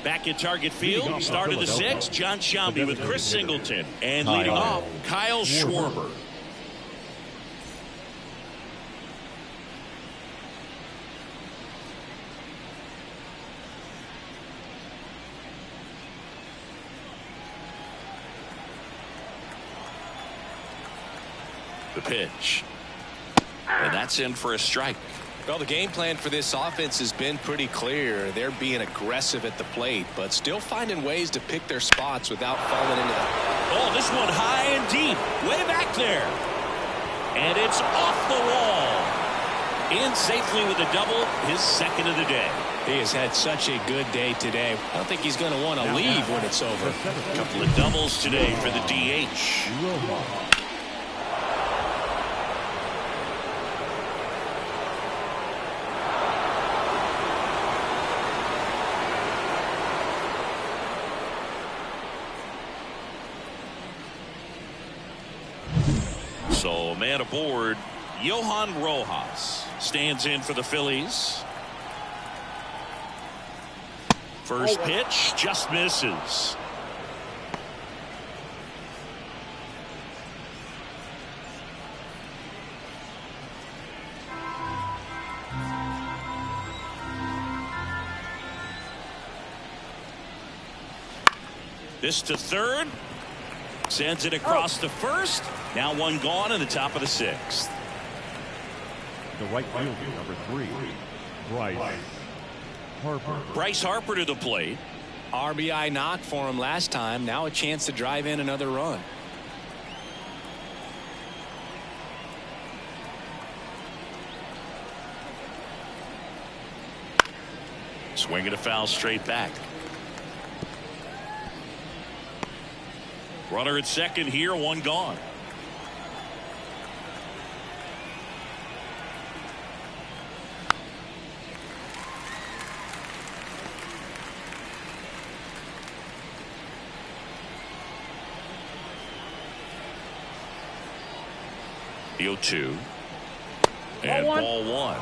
Back at Target Field, start of the 6th, John Shambi with Chris Singleton. And leading off, Kyle Schwarber. The pitch. And that's in for a strike. Well, the game plan for this offense has been pretty clear. They're being aggressive at the plate, but still finding ways to pick their spots without falling into the... Oh, this one high and deep, way back there. And it's off the wall. In safely with a double, his 2nd of the day. He has had such a good day today. I don't think he's going to want to leave when it's over. A couple of doubles today for the DH. So man aboard. Johan Rojas stands in for the Phillies. First pitch just misses. This to third. Sends it across to first. Now one gone in the top of the sixth. The right fielder, number 3, Bryce Harper. Bryce Harper to the plate. RBI knock for him last time. Now a chance to drive in another run. Swing and a foul straight back. Runner at second here, one gone. The 0-2 and ball one.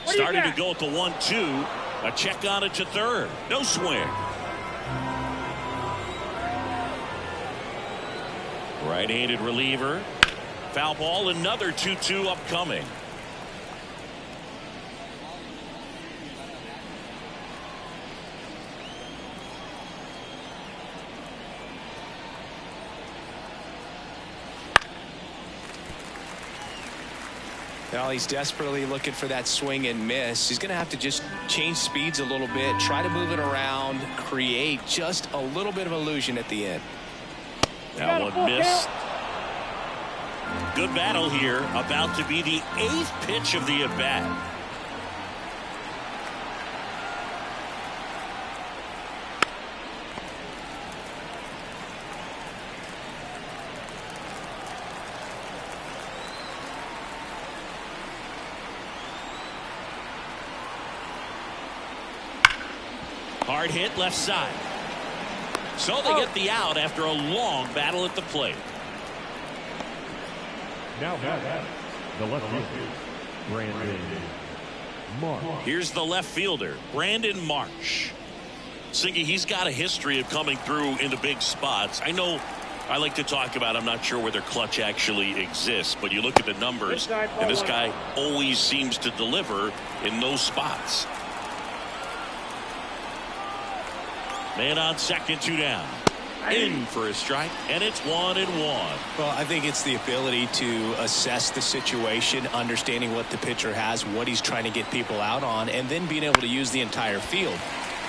Started to go at the 1-2. A check on it to third. No swing. Right-handed reliever. Foul ball. Another 2-2 upcoming. Well, he's desperately looking for that swing and miss. He's going to have to just change speeds a little bit, try to move it around, create just a little bit of illusion at the end. That one missed. Good battle here. About to be the 8th pitch of the at-bat. Hard hit left side. So they get the out after a long battle at the plate. Now the left fielder, Brandon Marsh. Here's the left fielder, Brandon Marsh. Singy, he's got a history of coming through into big spots. I know I like to talk about, I'm not sure whether clutch actually exists, but you look at the numbers, and this guy always seems to deliver in those spots. Man on second, 2 down. In for a strike, and it's 1-1. Well, I think it's the ability to assess the situation, understanding what the pitcher has, what he's trying to get people out on, and then being able to use the entire field.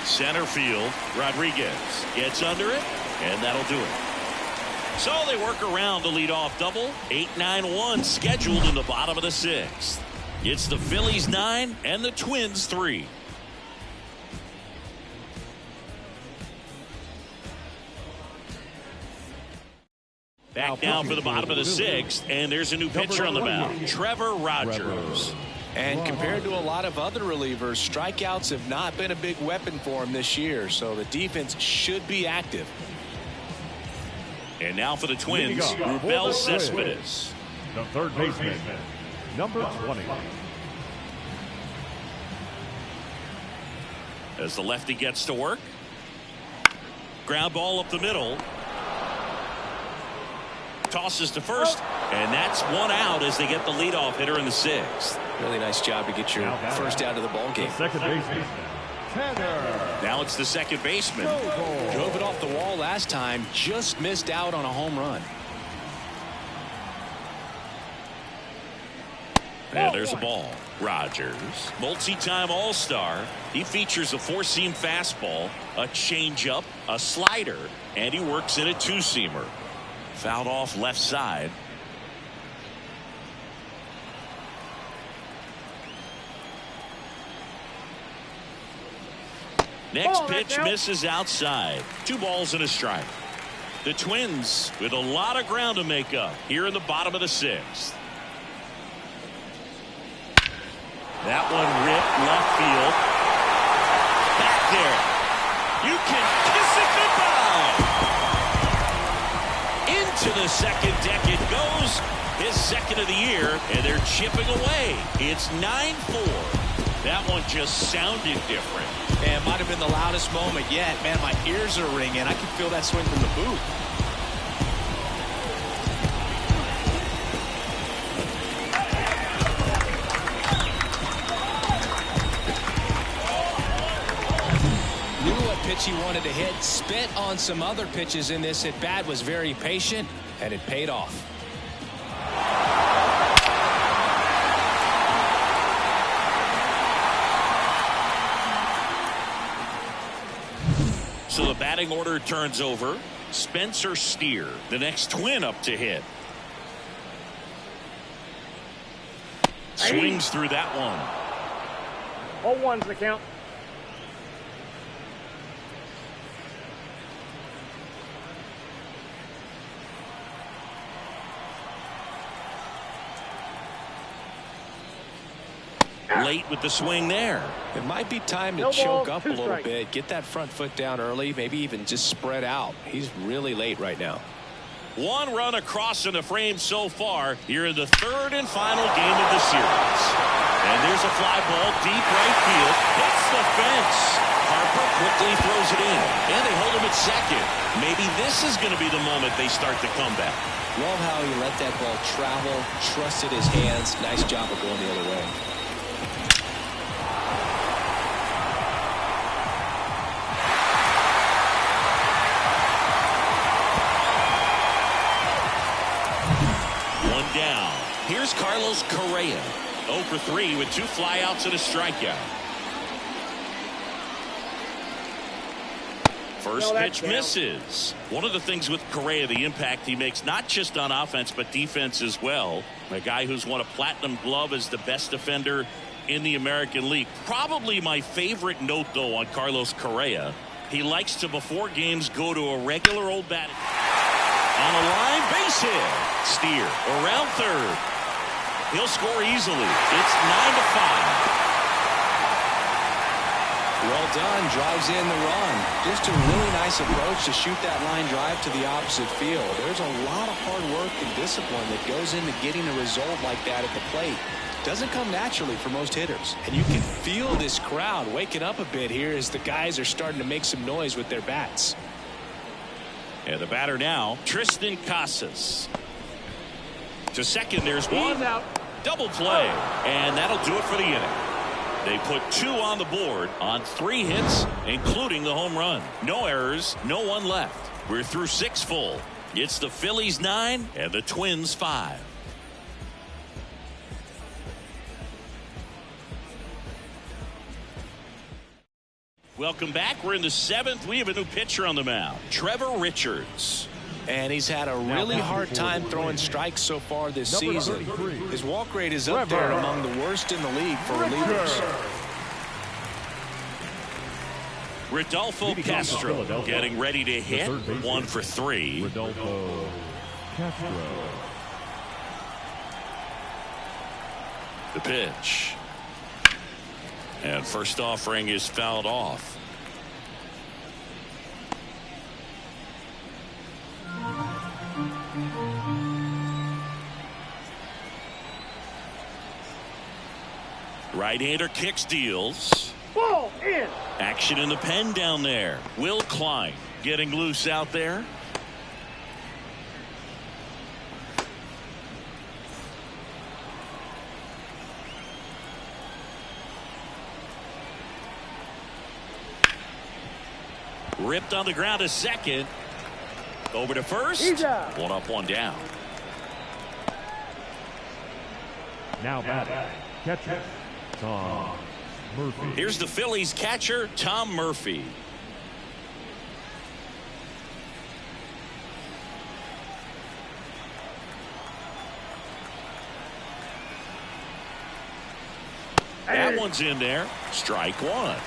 Center field, Rodriguez gets under it, and that'll do it. So they work around the leadoff double. 8-9-1 scheduled in the bottom of the 6th. It's the Phillies 9 and the Twins 3. Back now for the bottom of the 6th, and there's a new pitcher on the mound, Trevor Rogers. And compared to a lot of other relievers, strikeouts have not been a big weapon for him this year, so the defense should be active. And now for the Twins, Rubel Cespedes. The third baseman, number 20. As the lefty gets to work. Ground ball up the middle. Tosses to first, and that's one out as they get the leadoff hitter in the 6th. Really nice job to get your first out of the ball game. Second baseman, now it's the second baseman. Drove it off the wall last time, just missed out on a home run. And there's a ball. Rogers, multi-time All-Star. He features a 4-seam fastball, a changeup, a slider, and he works in a 2-seamer. Fouled off left side. Next pitch misses outside. 2 balls and a strike. The Twins with a lot of ground to make up here in the bottom of the 6th. That one ripped second deck it goes. His second of the year, and they're chipping away. It's 9-4. That one just sounded different. And might have been the loudest moment yet. Man, my ears are ringing. I can feel that swing from the boot. Knew what pitch he wanted to hit. Spent on some other pitches in this at bat. Was very patient, and it paid off. So the batting order turns over. Spencer Steer, the next twin up to hit. Swings through that one. 0-1's the count. Late with the swing there. It might be time to choke up a little bit, get that front foot down early, maybe even just spread out. He's really late right now. One run across in the frame so far here in the third and final game of the series. And there's a fly ball deep right field. Hits the fence. Harper quickly throws it in. And they hold him at second. Maybe this is going to be the moment they start the comeback. Love how he let that ball travel, trusted his hands. Nice job of going the other way. Down. Here's Carlos Correa. 0 for 3 with 2 flyouts and a strikeout. First pitch misses. One of the things with Correa, the impact he makes, not just on offense, but defense as well. A guy who's won a platinum glove as the best defender in the American League. Probably my favorite note, though, on Carlos Correa. He likes to, before games, go to a regular old bat. On the line, base hit. Steer around third. He'll score easily. It's 9-5. Well done. Drives in the run. Just a really nice approach to shoot that line drive to the opposite field. There's a lot of hard work and discipline that goes into getting a result like that at the plate. Doesn't come naturally for most hitters. And you can feel this crowd waking up a bit here as the guys are starting to make some noise with their bats. And the batter now, Tristan Casas. To second, there's one. Double play. And that'll do it for the inning. They put 2 on the board on 3 hits, including the home run. No errors, no one left. We're through 6 full. It's the Phillies 9 and the Twins 5. Welcome back. We're in the 7th. We have a new pitcher on the mound, Trevor Richards. And he's had a really hard time throwing strikes so far this season. His walk rate is up there among the worst in the league for relievers. Rodolfo Castro getting ready to hit. 1 for 3. Rodolfo Castro. The pitch. And first offering is fouled off. Right-hander kicks, deals. Ball in. Action in the pen down there. Will Klein getting loose out there. Ripped on the ground to second. Over to first. 1 up, 1 down. Now batting, catcher Tom Murphy. Here's the Phillies catcher, Tom Murphy. That one's in there. Strike 1.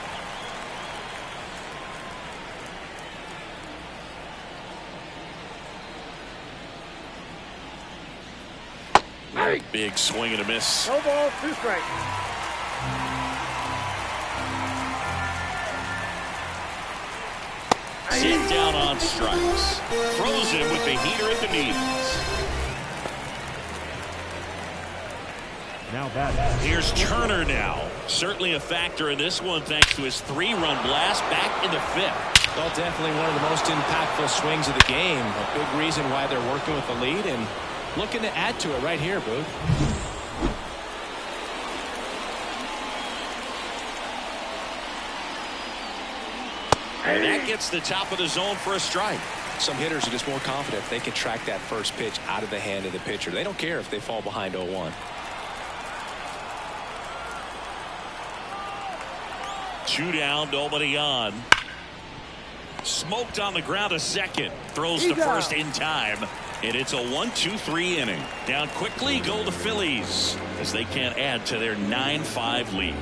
Big swing and a miss. No ball, 2 strikes. Sit down on strikes. Throws him with the heater at the knees. Now batting. Here's Turner now. Certainly a factor in this one thanks to his 3-run blast back in the 5th. Well, definitely one of the most impactful swings of the game. A big reason why they're working with the lead and looking to add to it right here, Booth. And that gets the top of the zone for a strike. Some hitters are just more confident if they can track that first pitch out of the hand of the pitcher. They don't care if they fall behind 0-1. 2 down, nobody on. Smoked on the ground a second. Throws to first in time. And it's a 1-2-3 inning. Down quickly go the Phillies as they can't add to their 9-5 lead.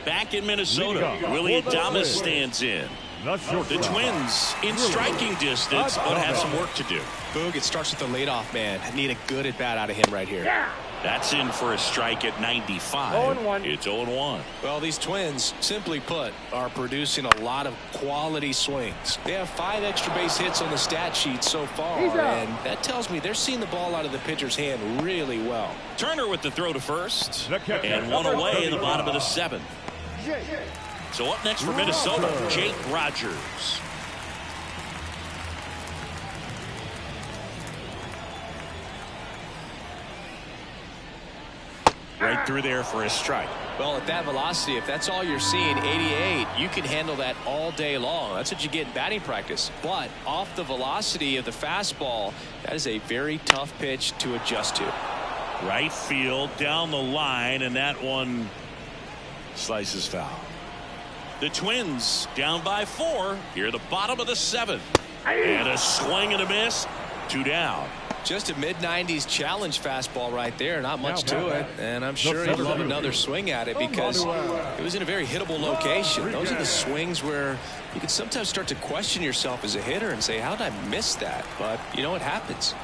Back in Minnesota, Willie Adames stands in. The Twins in striking distance, but have some work to do. Boog, it starts with the leadoff man. I need a good at bat out of him right here. That's in for a strike at 95. 0-1. It's 0-1. Well, these Twins, simply put, are producing a lot of quality swings. They have 5 extra base hits on the stat sheet so far, and that tells me they're seeing the ball out of the pitcher's hand really well. Turner with the throw to first, and one away in the bottom of the 7th. So up next for Minnesota, Jake Rogers. Right through there for a strike. Well, at that velocity, if that's all you're seeing, 88, you can handle that all day long. That's what you get in batting practice. But off the velocity of the fastball, that is a very tough pitch to adjust to. Right field, down the line, and that one slices foul. The Twins down by 4 here at the bottom of the 7th. And a swing and a miss. 2 down. Just a mid-90s challenge fastball right there. Not much to it. And I'm sure he'd love another swing at it because it was in a very hittable location. Those are the swings where you can sometimes start to question yourself as a hitter and say, how did I miss that? But, you know, it happens.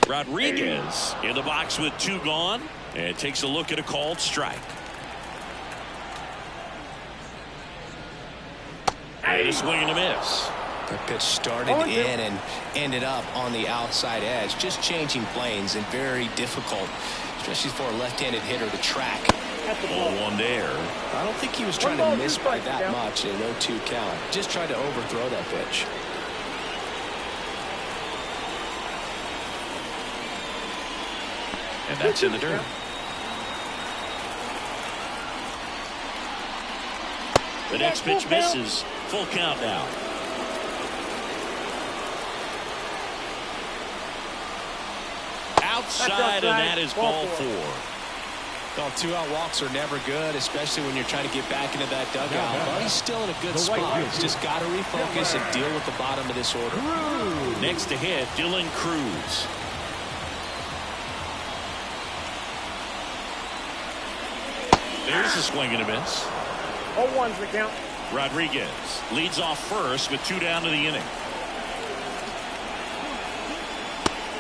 Rodriguez in the box with 2 gone. And takes a look at a called strike. And a swing and a miss. That pitch started in and ended up on the outside edge. Just changing planes and very difficult, especially for a left-handed hitter to track. 0-1 there. I don't think he was trying to miss by that much in an 0-2 count. Just tried to overthrow that pitch. And that's in the dirt. The next pitch misses. Full count now. Outside, and that is ball 4. Well, 2-out walks are never good, especially when you're trying to get back into that dugout. But he's still in a good spot. He's just got to refocus and deal with the bottom of this order. Next to hit, Dylan Cruz. There's a swing and a miss. 0-1's the count. Rodriguez leads off first with 2 down to the inning.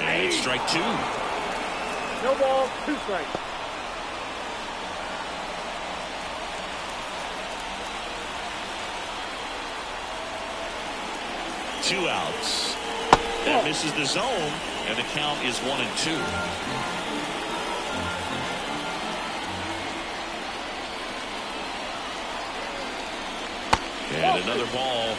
And it's strike 2. No ball, 2 strikes. Two outs. That misses the zone, and the count is 1-2. And another ball.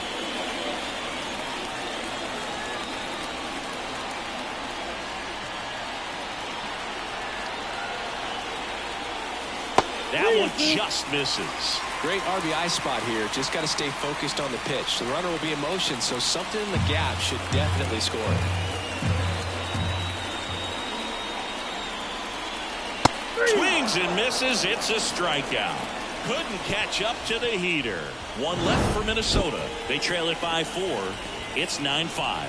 That one just misses. Great RBI spot here. Just got to stay focused on the pitch. The runner will be in motion, so something in the gap should definitely score it. Swings and misses. It's a strikeout. Couldn't catch up to the heater. 1 left for Minnesota. They trail it by 4. It's 9-5.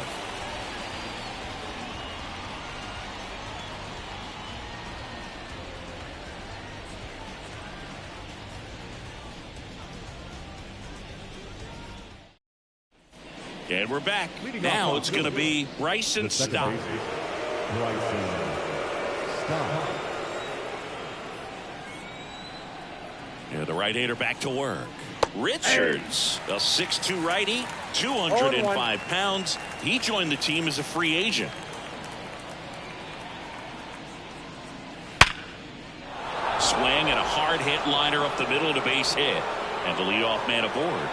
And we're back. Now it's going to be Bryson Stott. Yeah, the right-hander back to work. Richards, a 6'2" righty, 205 pounds. He joined the team as a free agent. Swing and a hard hit liner up the middle to base hit. And the leadoff man aboard.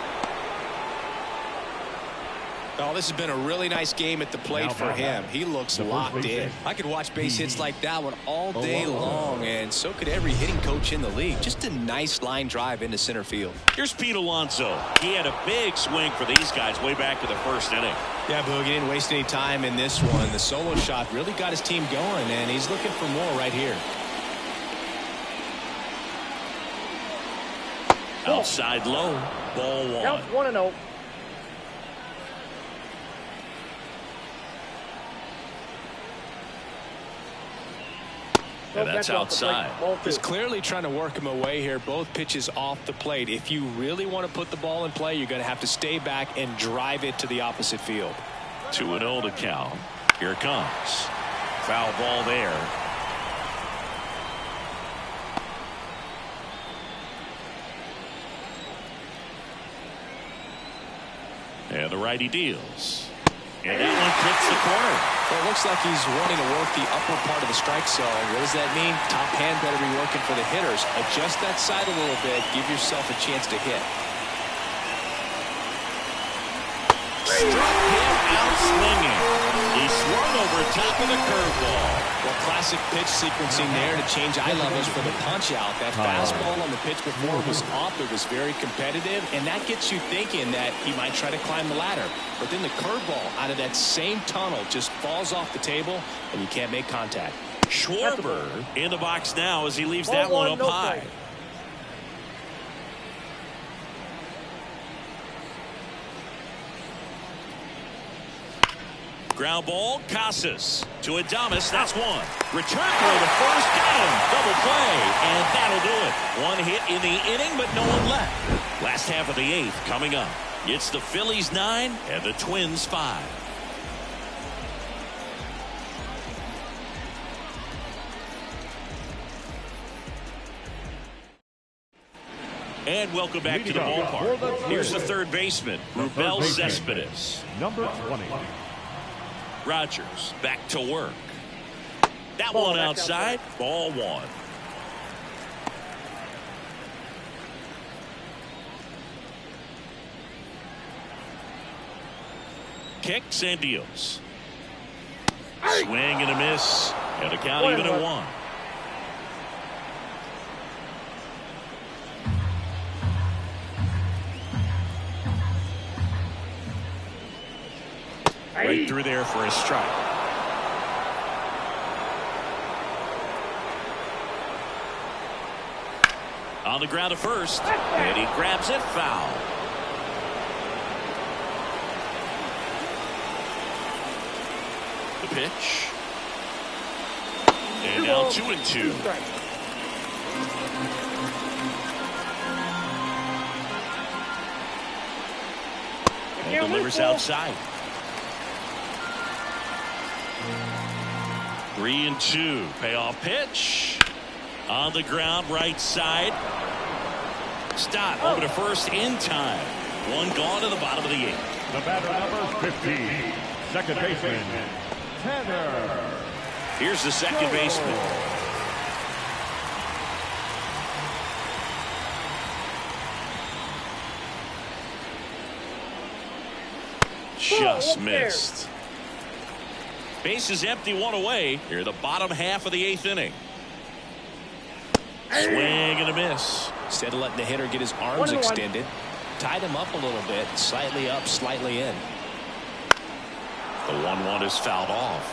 Oh, this has been a really nice game at the plate for him. He looks locked in. I could watch base hits like that one all day long, and so could every hitting coach in the league. Just a nice line drive into center field. Here's Pete Alonso. He had a big swing for these guys way back in the first inning. Yeah, Boog, he didn't waste any time in this one. The solo shot really got his team going, and he's looking for more right here. Outside low, ball one. Counts 1-0. And that's outside. He's clearly trying to work him away here. Both pitches off the plate. If you really want to put the ball in play, you're going to have to stay back and drive it to the opposite field. 2-0 to count. Here it comes. Foul ball there. And the righty deals. And that one hits the corner. Well, it looks like he's wanting to work the upper part of the strike zone. What does that mean? Top hand better be working for the hitters. Adjust that side a little bit. Give yourself a chance to hit. Struck him out swinging. He swung over top of the curveball. Well, classic pitch sequencing there to change eye levels for the punch out. That fastball on the pitch before was off. It was very competitive, and that gets you thinking that he might try to climb the ladder. But then the curveball out of that same tunnel just falls off the table, and you can't make contact. Schwarber in the box now as he leaves that one up high. Ground ball, Casas to Adames. That's one. Return throw to first, got him. Double play, and that'll do it. One hit in the inning, but no one left. Last half of the eighth coming up. It's the Phillies 9 and the Twins 5. And welcome back to the ballpark. Here's the third baseman, Rubel Cespedes. Number 20. Rogers back to work. That one outside. Ball one. Kicks and deals. Swing and a miss. And a count even at 1. Right through there for a strike. On the ground to first, and he grabs it foul. The pitch. And now 2-2. And delivers outside. 3-2. Payoff pitch. On the ground, right side. Stop over to first in time. One gone to the bottom of the eighth. The batter number 15. Second baseman, Tanner. Here's the second baseman. Just missed. Base is empty, one away. Here, the bottom half of the eighth inning. Swing and a miss. Instead of letting the hitter get his arms extended, tied him up a little bit, slightly up, slightly in. The 1-1 is fouled off.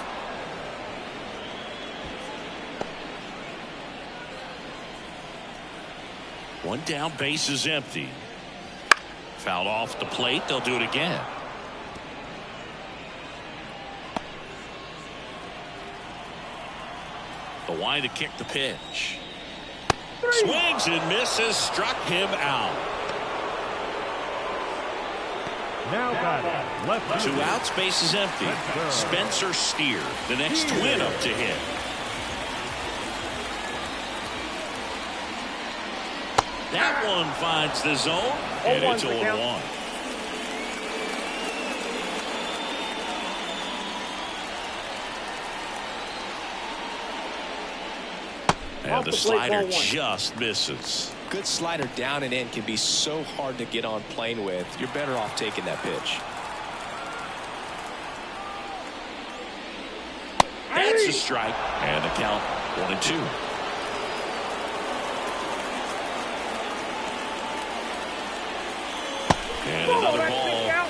One down, base is empty. Fouled off the plate. They'll do it again. The wind to kick the pitch. Swings and misses. Struck him out. Now batting left. 2 outs, base is empty. Spencer Steer, the next twin up to hit. That one finds the zone, and it's 0-1. And the slider just misses. Good slider down and in can be so hard to get on plane with. You're better off taking that pitch. That's a strike. And the count 1-2. And another ball.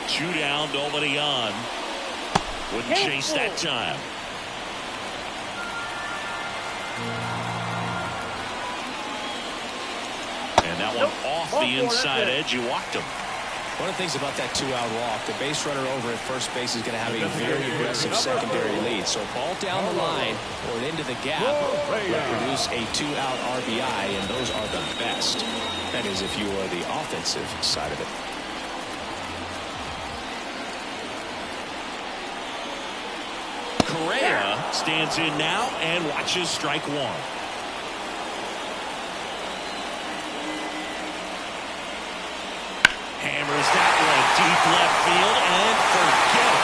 Two down, nobody on. Wouldn't chase that time. And that one off the inside edge. You walked him. One of the things about that two-out walk, the base runner over at first base is going to have a very aggressive secondary lead. So ball down the line or into the gap will produce a two-out RBI, and those are the best. That is if you are the offensive side of it. Correa stands in now and watches strike one. Hammers that one deep left field and forget it.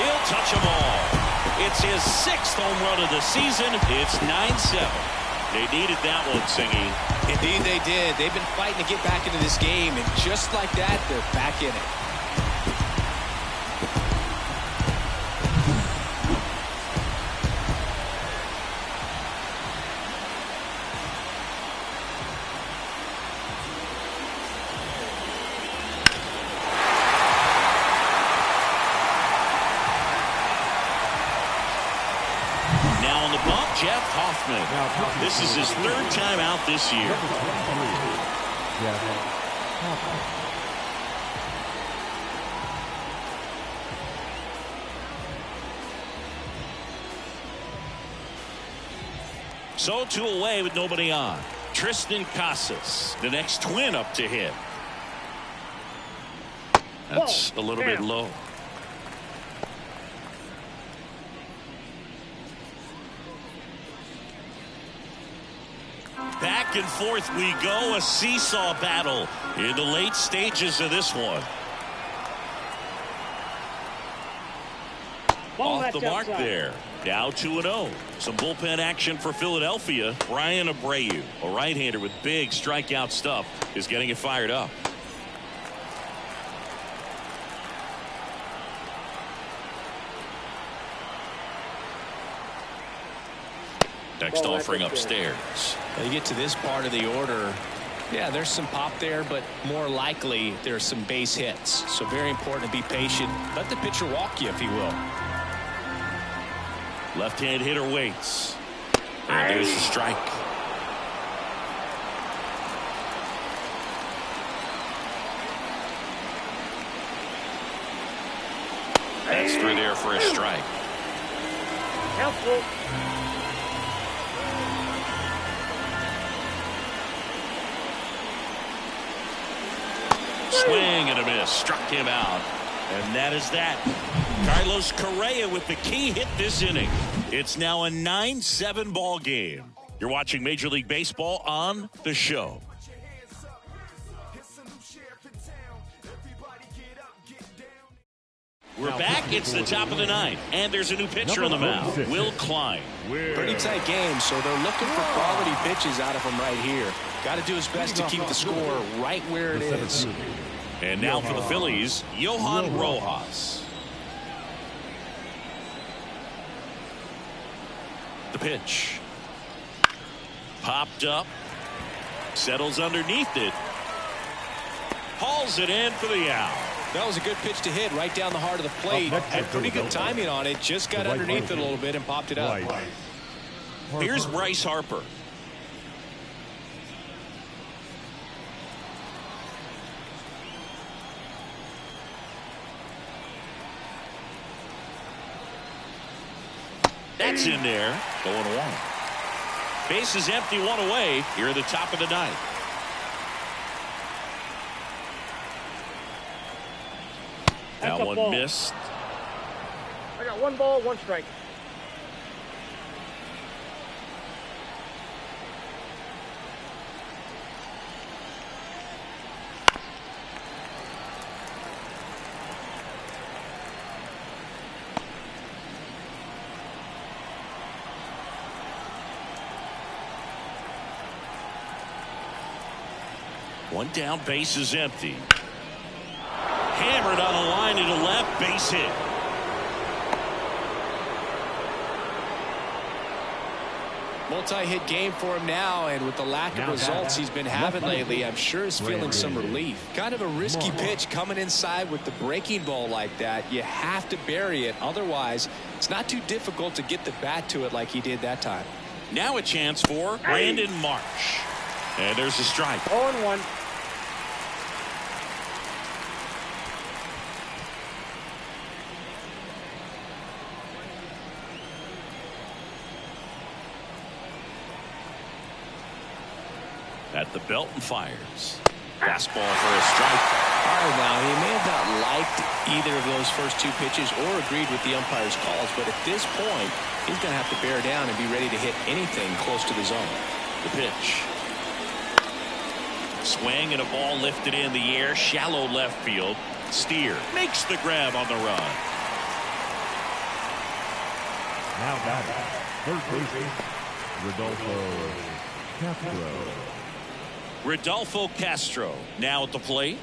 He'll touch them all. It's his 6th home run of the season. It's 9-7. They needed that one, Singy. Indeed they did. They've been fighting to get back into this game, and just like that, they're back in it. This is his 3rd time out this year. So 2 away with nobody on. Tristan Casas, the next twin up to hit. That's a little bit low. Back and forth we go, a seesaw battle in the late stages of this one. Off the mark there. Now 2-0. Some bullpen action for Philadelphia. Brian Abreu, a right-hander with big strikeout stuff, is getting it fired up. Next offering upstairs. You get to this part of the order. Yeah, there's some pop there, but more likely there's some base hits. So very important to be patient. Let the pitcher walk you, if he will. Left-hand hitter waits. And there's the strike. That's through there for a strike. Helpful. Swing and a miss. Struck him out. And that is that. Carlos Correa with the key hit this inning. It's now a 9-7 ball game. You're watching Major League Baseball on the show. We're back. It's the top of the 9th, and there's a new pitcher on the mound, Will Klein. Pretty tight game, so they're looking for quality pitches out of him right here. Got to do his best to keep the score right where it is. And now for the Phillies, Johan Rojas. The pitch. Popped up. Settles underneath it. Hauls it in for the out. That was a good pitch to hit right down the heart of the plate. Had pretty good timing on it. Just got underneath it a little bit and popped it up. Here's Bryce Harper. That's in there. 0-1. Base is empty, 1 away here at the top of the 9th. That one ball. missed. I got 1 ball, 1 strike. One down, base is empty. Hammered on a line into left, base hit. Multi-hit game for him now, and with the lack of results he's been having lately, I'm sure he's feeling some relief. Kind of a risky pitch coming inside with the breaking ball like that. You have to bury it, otherwise it's not too difficult to get the bat to it like he did that time. Now a chance for Brandon Marsh. And there's a strike. 0-1. At the belt and fires. Fastball for a strike. All right, now he may have not liked either of those first 2 pitches or agreed with the umpire's calls, but at this point he's going to have to bear down and be ready to hit anything close to the zone. The pitch. Swing and a ball lifted in the air, shallow left field. Steer makes the grab on the run. Now batting, third baseman, Rodolfo Castro. Rodolfo Castro now at the plate.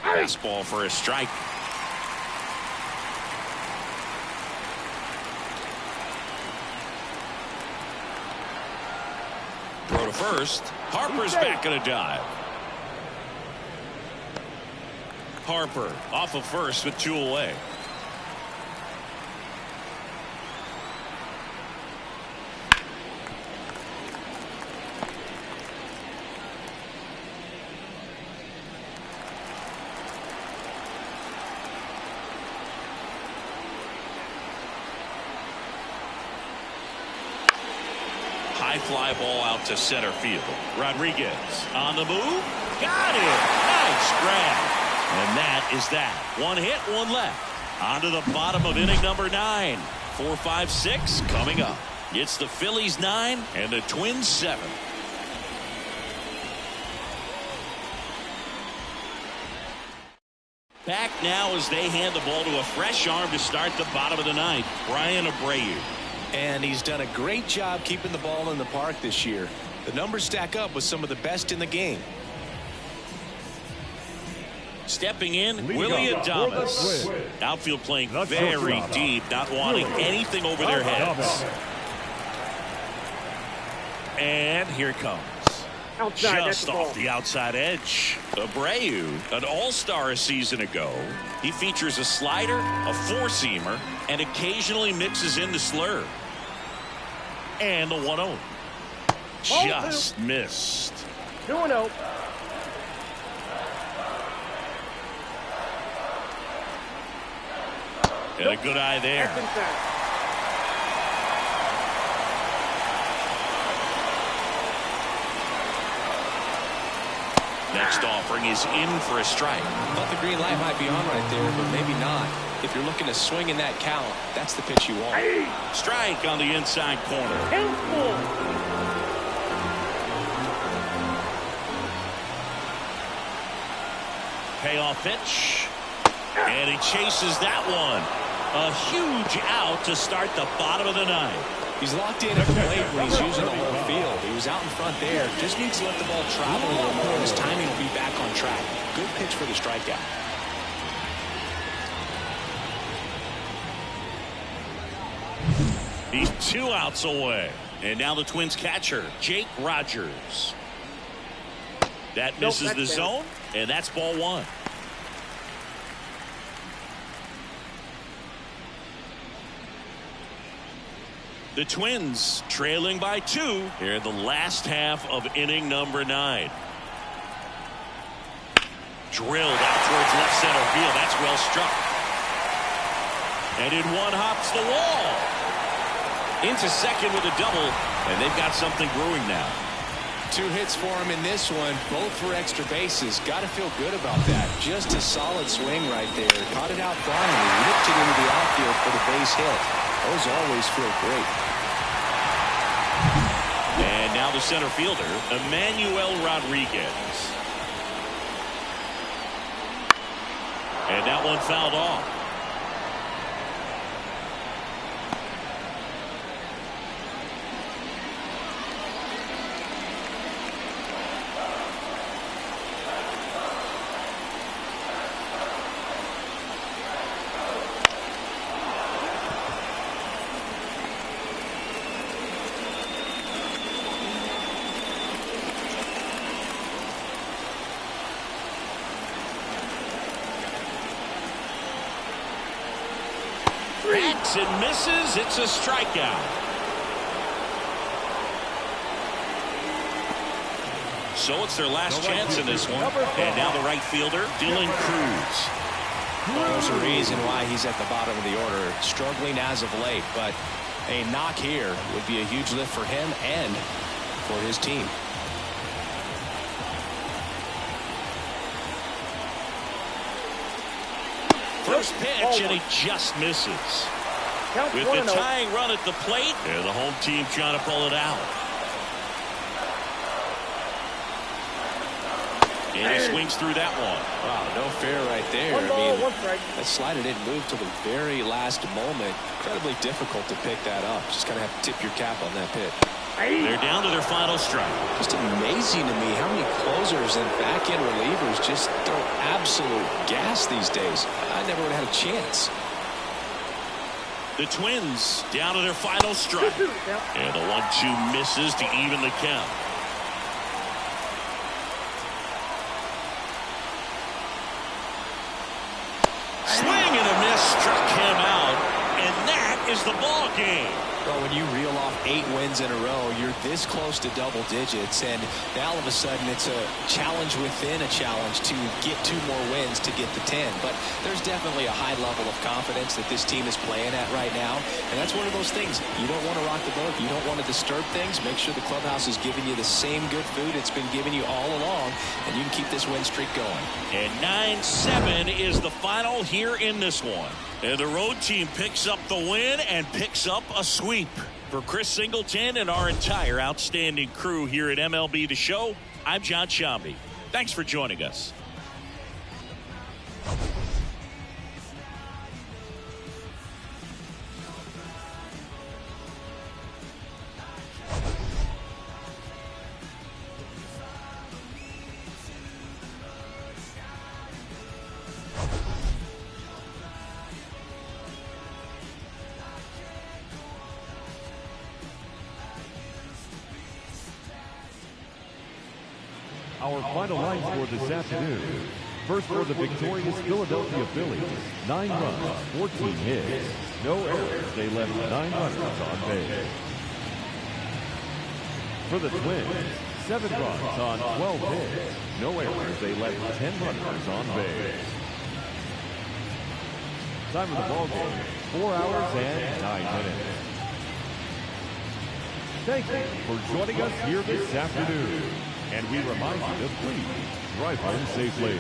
Fastball for a strike. Throw to first. Harper's back in a dive. Harper off of first with 2 away. High fly ball out to center field. Rodriguez on the move. Got it. Nice grab. And that is that. 1 hit, 1 left. On to the bottom of inning number 9. 4, 5, 6 coming up. It's the Phillies 9 and the Twins 7. Back now as they hand the ball to a fresh arm to start the bottom of the 9th. Brian Abreu. And he's done a great job keeping the ball in the park this year. The numbers stack up with some of the best in the game. Stepping in, Willie Adames. Outfield playing very deep, not wanting anything over their heads. And here it comes. Outside, just off the outside edge. Abreu, an all-star a season ago. He features a slider, a four-seamer, and occasionally mixes in the slurve. And the 1-0. Just missed. 2-0. And a good eye there. Next offering is in for a strike. Thought the green light might be on right there, but maybe not. If you're looking to swing in that count, that's the pitch you want. Strike on the inside corner. Payoff pitch. And he chases that one. A huge out to start the bottom of the 9th. He's locked in at the plate when he's using the whole field. He was out in front there. Just needs to let the ball travel a little more. His timing will be back on track. Good pitch for the strikeout. He's 2 outs away. And now the Twins catcher, Jake Rogers. That misses the zone, and that's ball 1. The Twins trailing by 2 here in the last half of inning number 9. Drilled out towards left center field. That's well struck. And in one hops the wall. Into second with a double, and they've got something brewing now. 2 hits for him in this one, both for extra bases. Got to feel good about that. Just a solid swing right there. Caught it out front and ripped it into the outfield for the base hit. Those always feel great. And now the center fielder, Emmanuel Rodriguez. And that one fouled off. Backs and misses. It's a strikeout. So it's their last chance in this one. And now the right fielder, Dylan Cruz. Well, there's a reason why he's at the bottom of the order. Struggling as of late, but a knock here would be a huge lift for him and for his team. First pitch, and he just misses. With the tying run at the plate, and the home team trying to pull it out. And he swings through that one. Wow, no fair right there. I mean, that slider didn't move till the very last moment. Incredibly difficult to pick that up. Just kind of have to tip your cap on that pitch. They're down to their final strike. Just amazing to me how many closers and back-end relievers just throw absolute gas these days. I never would have had a chance. The Twins down to their final strike. And the 1-2 misses to even the count. Swing and a miss struck him out. And that is the ball game. Well, when you reel off 8 wins in a row, you're this close to double digits, and now all of a sudden it's a challenge within a challenge to get 2 more wins to get to 10. But there's definitely a high level of confidence that this team is playing at right now, and that's one of those things. You don't want to rock the boat. You don't want to disturb things. Make sure the clubhouse is giving you the same good food it's been giving you all along, and you can keep this win streak going. And 9-7 is the final here in this one. And the road team picks up the win and picks up a sweep. For Chris Singleton and our entire outstanding crew here at MLB The Show, I'm John Shambi. Thanks for joining us. Our final line score this afternoon. First for the victorious Philadelphia Phillies, 9 runs, 14 hits, no errors. They left 9 runners on base. For the Twins, 7 runs on 12 hits, no errors. They left 10 runners on base. Time of the ball game, 4 hours and 9 minutes. Thank you for joining us here this afternoon. And we remind you to please drive home safely.